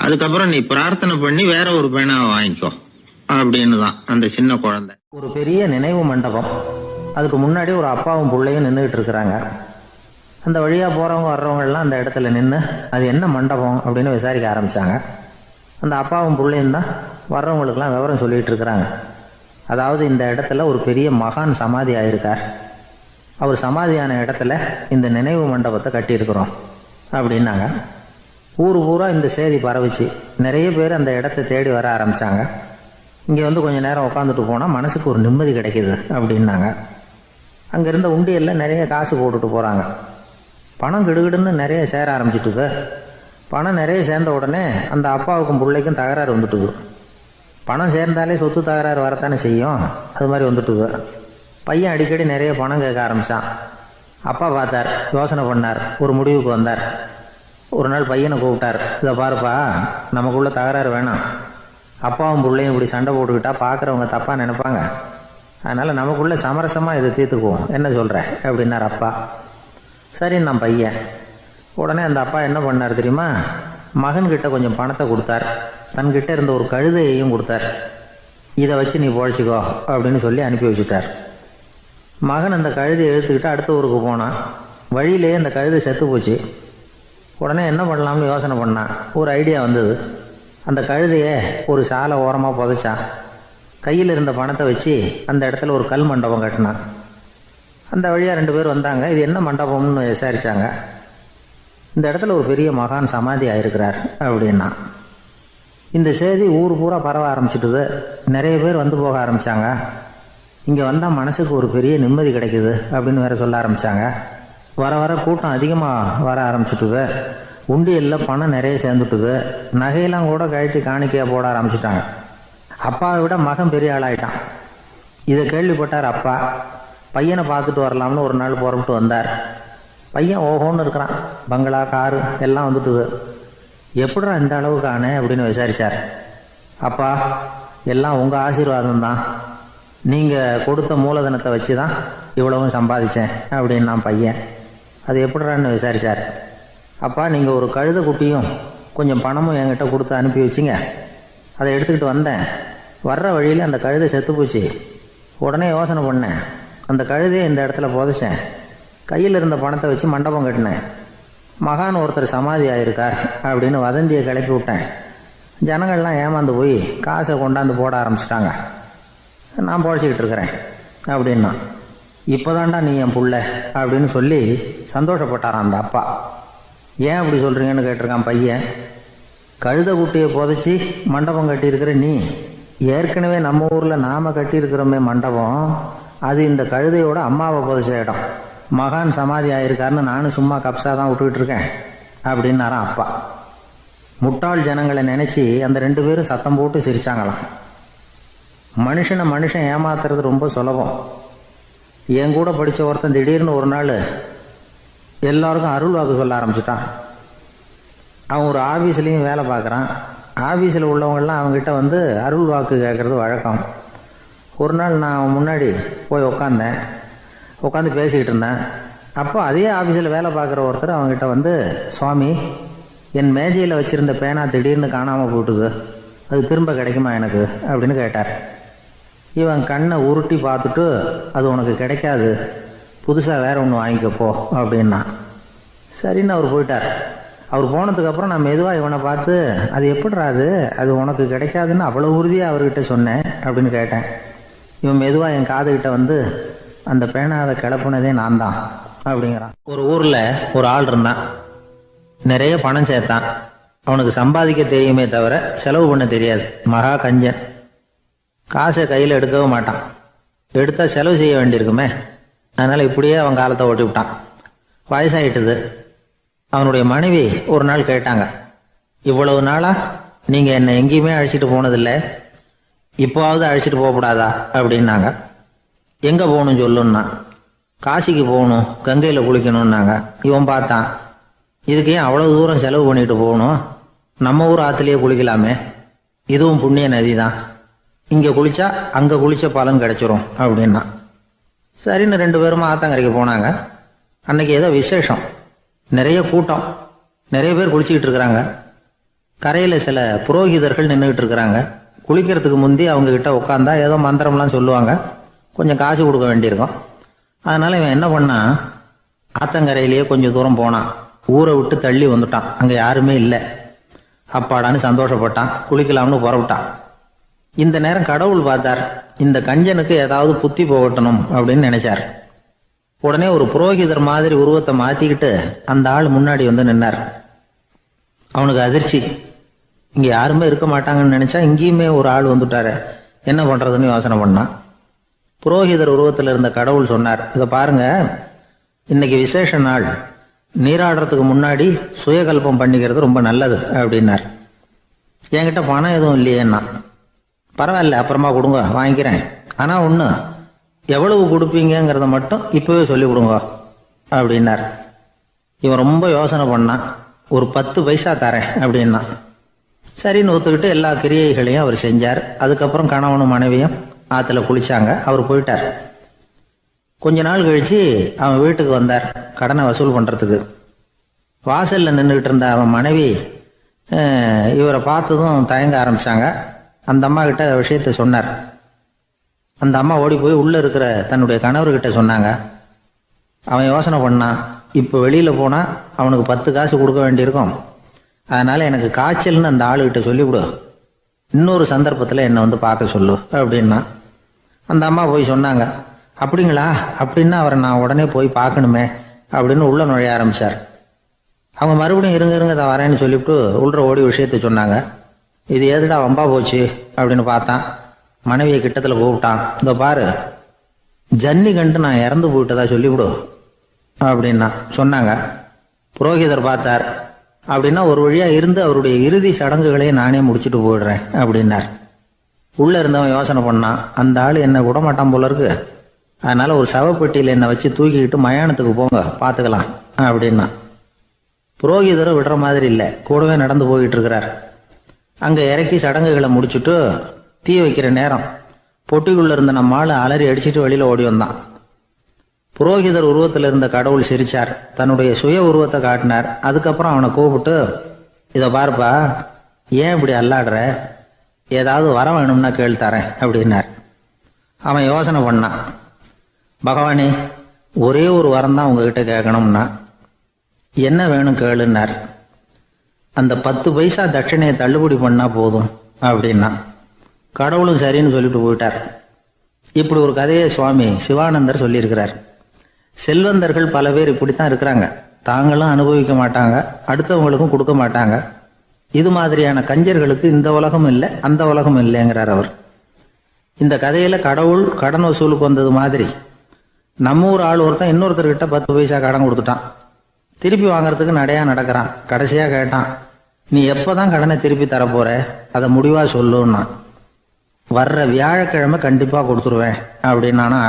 Speaker 1: அதுக்கப்புறம் நீ பிரார்த்தனை பண்ணி வேற ஒரு பேனாவை வாங்கிக்கோ அப்படின்னு தான் அந்த சின்ன குழந்தை.
Speaker 2: ஒரு பெரிய நினைவு மண்டபம், அதுக்கு முன்னாடி ஒரு அப்பாவும் பிள்ளையும் நின்றுட்டு இருக்கிறாங்க. அந்த வழியா போறவங்க வர்றவங்கெல்லாம் அந்த இடத்துல நின்று அது என்ன மண்டபம் அப்படின்னு விசாரிக்க ஆரம்பிச்சாங்க. அந்த அப்பாவும் பிள்ளையும் தான் வர்றவங்களுக்கெல்லாம் விவரம் சொல்லிட்டு இருக்கிறாங்க. அதாவது இந்த இடத்துல ஒரு பெரிய மகான் சமாதி ஆயிருக்கார், அவர் சமாதியான இடத்துல இந்த நினைவு மண்டபத்தை கட்டியிருக்கிறோம் அப்படின்னாங்க. ஊர் பூரா இந்த செய்தி பரவிச்சு. நிறைய பேர் அந்த இடத்த தேடி வர ஆரம்பிச்சாங்க. இங்கே கொஞ்சம் நேரம் உட்காந்துட்டு போனால் மனசுக்கு ஒரு நிம்மதி கிடைக்கிது அப்படின்னாங்க. அங்கே இருந்த உண்டியலில் நிறைய காசு போட்டுட்டு போகிறாங்க. பணம் கிடுகிடுன்னு நிறைய சேர ஆரம்பிச்சிட்டுது. பணம் நிறைய சேர்ந்த உடனே அந்த அப்பாவுக்கும் பிள்ளைக்கும் தகராறு வந்துட்டுது. பணம் சேர்ந்தாலே சொத்து தகராறு வரத்தானே செய்யும், அது மாதிரி வந்துட்டுது. பையன் அடிக்கடி நிறைய பணம் கேட்க ஆரம்பித்தான். அப்பா பார்த்தார், யோசனை பண்ணார், ஒரு முடிவுக்கு வந்தார். ஒரு நாள் பையனை கூப்பிட்டார், இதை பாருப்பா, நமக்குள்ள தகராறு வேணாம், அப்பாவும் பிள்ளையும் இப்படி சண்டை போட்டுக்கிட்டா பார்க்குறவங்க தப்பாக நினைப்பாங்க, அதனால் நமக்குள்ள சமரசமாக இதை தீர்த்துக்குவோம், என்ன சொல்கிற அப்படின்னார் அப்பா. சரின்னு நான் பையன். உடனே அந்த அப்பா என்ன பண்ணார் தெரியுமா? மகன்கிட்ட கொஞ்சம் பணத்தை கொடுத்தார், தன்கிட்ட இருந்த ஒரு கழுதையையும் கொடுத்தார். இதை வச்சு நீ பொழைச்சிக்கோ அப்படின்னு சொல்லி அனுப்பி வச்சுட்டார். மகன் அந்த கழுதையை இழுத்துக்கிட்டு அடுத்த ஊருக்கு போனான். வழியிலேயே அந்த கழுதை செத்து போச்சு. உடனே என்ன பண்ணலாம்னு யோசனை பண்ணான். ஒரு ஐடியா வந்தது. அந்த கழுதையை ஒரு சாலை ஓரமாக புதைச்சான். கையில் இருந்த பணத்தை வச்சு அந்த இடத்துல ஒரு கல் மண்டபம் கட்டினான். அந்த வழியாக 2 பேர் வந்தாங்க. இது என்ன மண்டபம்னு விசாரித்தாங்க. இந்த இடத்துல ஒரு பெரிய மகான் சமாதி ஆயிருக்கிறார் அப்படின்னா. இந்த செய்தி ஊர் பூரா பரவ ஆரம்பிச்சிட்டுது. நிறைய பேர் வந்து போக ஆரம்பித்தாங்க. இங்கே வந்தால் மனசுக்கு ஒரு பெரிய நிம்மதி கிடைக்குது அப்படின்னு வேற சொல்ல ஆரம்பித்தாங்க. வர வர கூட்டம் அதிகமாக வர ஆரம்பிச்சுட்டுது. உண்டியலில் பணம் நிறைய சேர்ந்துட்டுது. நகையெல்லாம் கூட கழட்டி காணிக்கையாக போட ஆரம்பிச்சிட்டாங்க. அப்பாவை விட மகன் பெரிய ஆளாயிட்டான். இதை கேள்விப்பட்டார் அப்பா. பையனை பார்த்துட்டு வரலாம்னு ஒரு நாள் புறப்பட்டு வந்தார். பையன் ஓஹோன்னு இருக்கிறான். பங்களா, காரு எல்லாம் வந்துட்டுது. எப்படிடா இந்த அளவுக்கு ஆனே அப்படின்னு விசாரித்தார். அப்பா, எல்லாம் உங்கள் ஆசீர்வாதம் தான், நீங்கள் கொடுத்த மூலதனத்தை வச்சு தான் இவ்வளவும் சம்பாதிச்சேன் அப்படின்னு நான் பையன். அது எப்படிறான்னு விசாரித்தார். அப்பா, நீங்கள் ஒரு கழுதை குட்டியும் கொஞ்சம் பணமும் என்கிட்ட கொடுத்து அனுப்பி வச்சிங்க. அதை எடுத்துக்கிட்டு வந்தேன். வர்ற வழியில் அந்த கழுதை செத்து போச்சு. உடனே யோசனை பண்ணேன், அந்த கழுதையை இந்த இடத்துல புதைச்சேன். கையில் இருந்த பணத்தை வச்சு மண்டபம் கட்டினேன். மகான் ஒருத்தர் சமாதி ஆயிருக்கார் அப்படின்னு வதந்தியை கிளப்பி விட்டேன். ஜனங்கள்லாம் ஏமாந்து போய் காசை கொண்டாந்து போட ஆரம்பிச்சிட்டாங்க. நான் பொழைச்சிக்கிட்டு இருக்கிறேன் அப்படின்னா. இப்போதான்டா நீ என் புள்ள அப்படின்னு சொல்லி சந்தோஷப்பட்டாரான் அந்த அப்பா. ஏன் அப்படி சொல்கிறீங்கன்னு கேட்டிருக்கான் பையன். கழுதை குட்டியை புதைச்சி மண்டபம் கட்டியிருக்கிற நீ, ஏற்கனவே நம்ம ஊரில் நாம் கட்டியிருக்கிறோமே மண்டபம், அது இந்த கழுதையோட அம்மாவை புதைச்ச இடம்.
Speaker 1: மகான் சமாதி ஆயிருக்காருன்னு நானும் சும்மா கப்ஸா தான் விட்டுக்கிட்டு இருக்கேன் அப்படின்னாராம் அப்பா. முட்டாள் ஜனங்களை நினச்சி அந்த 2 பேரும் சத்தம் போட்டு சிரிச்சாங்களாம். மனுஷன் ஏமாத்துறது ரொம்ப சுலபம். என் கூட படித்த ஒருத்தன் திடீர்னு ஒரு நாள் எல்லாருக்கும் அருள் வாக்கு சொல்ல ஆரம்பிச்சிட்டான். அவன் ஒரு ஆஃபீஸ்லேயும் வேலை பார்க்குறான். ஆஃபீஸில் உள்ளவங்கள்லாம் அவங்ககிட்ட வந்து அருள் வாக்கு கேட்குறது வழக்கம். ஒரு நாள் நான் அவன் முன்னாடி போய் உட்காந்து பேசிக்கிட்டு இருந்தேன். அப்போ அதே ஆஃபீஸில் வேலை பார்க்குற ஒருத்தர் அவங்ககிட்ட வந்து, சுவாமி, என் மேஜையில் வச்சுருந்த பேனா திடீர்னு காணாமல் போட்டுது, அது திரும்ப கிடைக்குமா எனக்கு அப்படின்னு கேட்டார். இவன் கண்ணை உருட்டி பார்த்துட்டு, அது உனக்கு கிடைக்காது, புதுசாக வேற ஒன்று வாங்கிக்கப்போ அப்படின்னா. சரின்னு அவர் போயிட்டார். அவர் போனதுக்கப்புறம் நான் மெதுவாக இவனை பார்த்து, அது எப்படிறாது, அது உனக்கு கிடைக்காதுன்னு அவ்வளோ உறுதியாக அவர்கிட்ட சொன்னேன் அப்படின்னு கேட்டேன். இவன் மெதுவாக என் காதுகிட்ட வந்து, அந்த பேனாவை கிளப்புனதே நான் தான் அப்படிங்கிறான். ஒரு ஊரில் ஒரு ஆள் இருந்தான். நிறைய பணம் சேர்த்தான். அவனுக்கு சம்பாதிக்க தெரியுமே தவிர செலவு பண்ண தெரியாது. மகா கஞ்சன். காசை கையில் எடுக்கவும் மாட்டான். எடுத்தால் செலவு செய்ய வேண்டியிருக்குமே. அதனால் இப்படியே அவன் காலத்தை ஓட்டி விட்டான். வயசாயிட்டுது. அவனுடைய மனைவி ஒரு நாள் கேட்டாங்க, இவ்வளவு நாளாக நீங்கள் என்னை எங்கேயுமே அழைச்சிட்டு போனதில்லை, இப்போவாவது அழைச்சிட்டு போகக்கூடாதா அப்படின்னாங்க. எங்கே போகணும் சொல்லுன்னா. காசிக்கு போகணும், கங்கையில் குளிக்கணும்னாங்க. இவன் பார்த்தான், இதுக்கு ஏன் அவ்வளோ தூரம் செலவு பண்ணிட்டு போகணும், நம்ம ஊர் ஆற்றுலேயே குளிக்கலாமே, இதுவும் புண்ணிய நதி தான், இங்கே குளித்தா அங்கே குளித்த பலன் கிடைச்சிரும் அப்படின்னா. சரின்னு 2 பேரும் ஆத்தங்கரைக்கு போனாங்க. அன்னைக்கு ஏதோ விசேஷம், நிறைய கூட்டம், நிறைய பேர் குளிச்சுக்கிட்டு இருக்கிறாங்க. கரையில் சில புரோகிதர்கள் நின்றுக்கிட்டு இருக்கிறாங்க. குளிக்கிறதுக்கு முந்தி அவங்கக்கிட்ட உட்காந்தா ஏதோ மந்திரம்லாம் சொல்லுவாங்க, கொஞ்சம் காசு கொடுக்க வேண்டியிருக்கும். அதனால் இவன் என்ன பண்ணான், ஆத்தங்கரையிலேயே கொஞ்சம் தூரம் போனான். ஊரை விட்டு தள்ளி வந்துட்டான். அங்கே யாருமே இல்லை. அப்பாடான்னு சந்தோஷப்பட்டான். குளிக்கலாம்னு புறப்பட்டான். இந்த நேரம் கடவுள் பார்த்தார், இந்த கஞ்சனுக்கு ஏதாவது புத்தி போகட்டணும் அப்படின்னு நினைச்சார். உடனே ஒரு புரோகிதர் மாதிரி உருவத்தை மாற்றிக்கிட்டு அந்த ஆள் முன்னாடி வந்து நின்னார். அவனுக்கு அதிர்ச்சி. இங்கே யாருமே இருக்க மாட்டாங்கன்னு நினச்சா இங்கேயுமே ஒரு ஆள் வந்துட்டாரு, என்ன பண்ணுறதுன்னு யோசனை பண்ணான். புரோகிதர் உருவத்தில் இருந்த கடவுள் சொன்னார், இதை பாருங்க, இன்னைக்கு விசேஷ நாள், நீராடுறதுக்கு முன்னாடி சுயகல்பம் பண்ணிக்கிறது ரொம்ப நல்லது அப்படின்னார். என்கிட்ட பணம் எதுவும் இல்லையேன்னா. பரவாயில்ல, அப்புறமா கொடுங்க, வாங்கிக்கிறேன். ஆனால் ஒன்று, எவ்வளவு கொடுப்பீங்கிறத மட்டும் இப்போவே சொல்லி கொடுங்க அப்படின்னார். இவன் ரொம்ப யோசனை பண்ணான். ஒரு 10 பைசா தரேன் அப்படின்னா. சரின்னு ஒத்துக்கிட்டு எல்லா கிரியைகளையும் அவர் செஞ்சார். அதுக்கப்புறம் கணவனும் மனைவியும் ஆற்றுல குளிச்சாங்க. அவர் போயிட்டார். கொஞ்ச நாள் கழித்து அவன் வீட்டுக்கு வந்தார் கடனை வசூல் பண்ணுறதுக்கு. வாசலில் நின்றுக்கிட்டு இருந்த அவன் மனைவி இவரை பார்த்ததும் தயங்க ஆரம்பித்தாங்க. அந்த அம்மா கிட்ட விஷயத்த சொன்னார். அந்த அம்மா ஓடி போய் உள்ளே இருக்கிற தன்னுடைய கணவர்கிட்ட சொன்னாங்க. அவன் யோசனை பண்ணான், இப்போ வெளியில் போனால் அவனுக்கு 10 காசு கொடுக்க வேண்டியிருக்கும், அதனால் எனக்கு காய்ச்சல்னு அந்த ஆளுகிட்ட சொல்லிவிடு, இன்னொரு சந்தர்ப்பத்தில் என்னை வந்து பார்க்க சொல்லு அப்படின்னா. அந்த அம்மா போய் சொன்னாங்க. அப்படிங்களா, அப்படின்னா அவரை நான் உடனே போய் பார்க்கணுமே அப்படின்னு உள்ளே நுழைய ஆரம்பித்தார். அவங்க மறுபடியும் இருங்க தான் வரேன்னு சொல்லிவிட்டு உள்ள ஓடி விஷயத்த சொன்னாங்க. இது ஏதுடா வம்பா போச்சு அப்படின்னு பார்த்தான். மனைவியை கிட்டத்தில் கூப்பிட்டான். இதோ பாரு, ஜன்னி கண்டு நான் இறந்து போயிட்டதா சொல்லிவிடு அப்படின்னா சொன்னாங்க. புரோகிதர் பார்த்தார். அப்படின்னா ஒரு வழியாக இருந்து அவருடைய இறுதி சடங்குகளையும் நானே முடிச்சுட்டு போயிடுறேன் அப்படின்னார். உள்ளே இருந்தவன் யோசனை பண்ணான், அந்த ஆள் என்னை விடமாட்டான் போல இருக்கு, அதனால் ஒரு சவப்பெட்டியில் என்னை வச்சு தூக்கிக்கிட்டு மயானத்துக்கு போங்க, பார்த்துக்கலாம் அப்படின்னா. புரோகிதரும் விடுற மாதிரி இல்லை, கூடவே நடந்து போயிட்டு இருக்கிறார். அங்கே இறக்கி சடங்குகளை முடிச்சுட்டு தீ வைக்கிற நேரம் பொட்டிக்குள்ளே இருந்த நம்ம ஆள் அலறி அடிச்சுட்டு வெளியில் ஓடி வந்தான். புரோகிதர் உருவத்தில் இருந்த கடவுள் சிரிச்சார். தன்னுடைய சுய உருவத்தை காட்டினார். அதுக்கப்புறம் அவனை கூப்பிட்டு, இதை பாருப்பா, ஏன் இப்படி அல்லாடுற, ஏதாவது வர வேணும்னா கேள் தரேன் அப்படின்னார். அவன் யோசனை பண்ணான். பகவானே, ஒரே ஒரு வரம் தான் உங்ககிட்ட கேட்கணும்னா. என்ன வேணும் கேளுன்னார். அந்த 10 பைசா தட்சணையை தள்ளுபடி பண்ணா போதும் அப்படின்னா. கடவுளும் சரின்னு சொல்லிட்டு போயிட்டார். இப்படி ஒரு கதையை சுவாமி சிவானந்தர் சொல்லியிருக்கிறார். செல்வந்தர்கள் பல பேர் இப்படித்தான் இருக்கிறாங்க. தாங்களும் அனுபவிக்க மாட்டாங்க, அடுத்தவங்களுக்கும் கொடுக்க மாட்டாங்க. இது மாதிரியான கஞ்சர்களுக்கு இந்த உலகம் இல்லை, அந்த உலகம் இல்லைங்கிறார் அவர். இந்த கதையில கடவுள் கடன் வசூலுக்கு வந்தது மாதிரி நம்ம ஊர் ஆள் ஒருத்தன் இன்னொருத்தர்கிட்ட 10 பைசா கடன் கொடுத்துட்டான். திருப்பி வாங்கறதுக்கு நடையா நடக்கிறான். கடைசியா கேட்டான், நீ எப்பதான் கடனை திருப்பி தரப்போற, அதை முடிவா சொல்லுன்னா. வர்ற வியாழக்கிழமை கண்டிப்பா கொடுத்துருவேன் அப்படின்னானா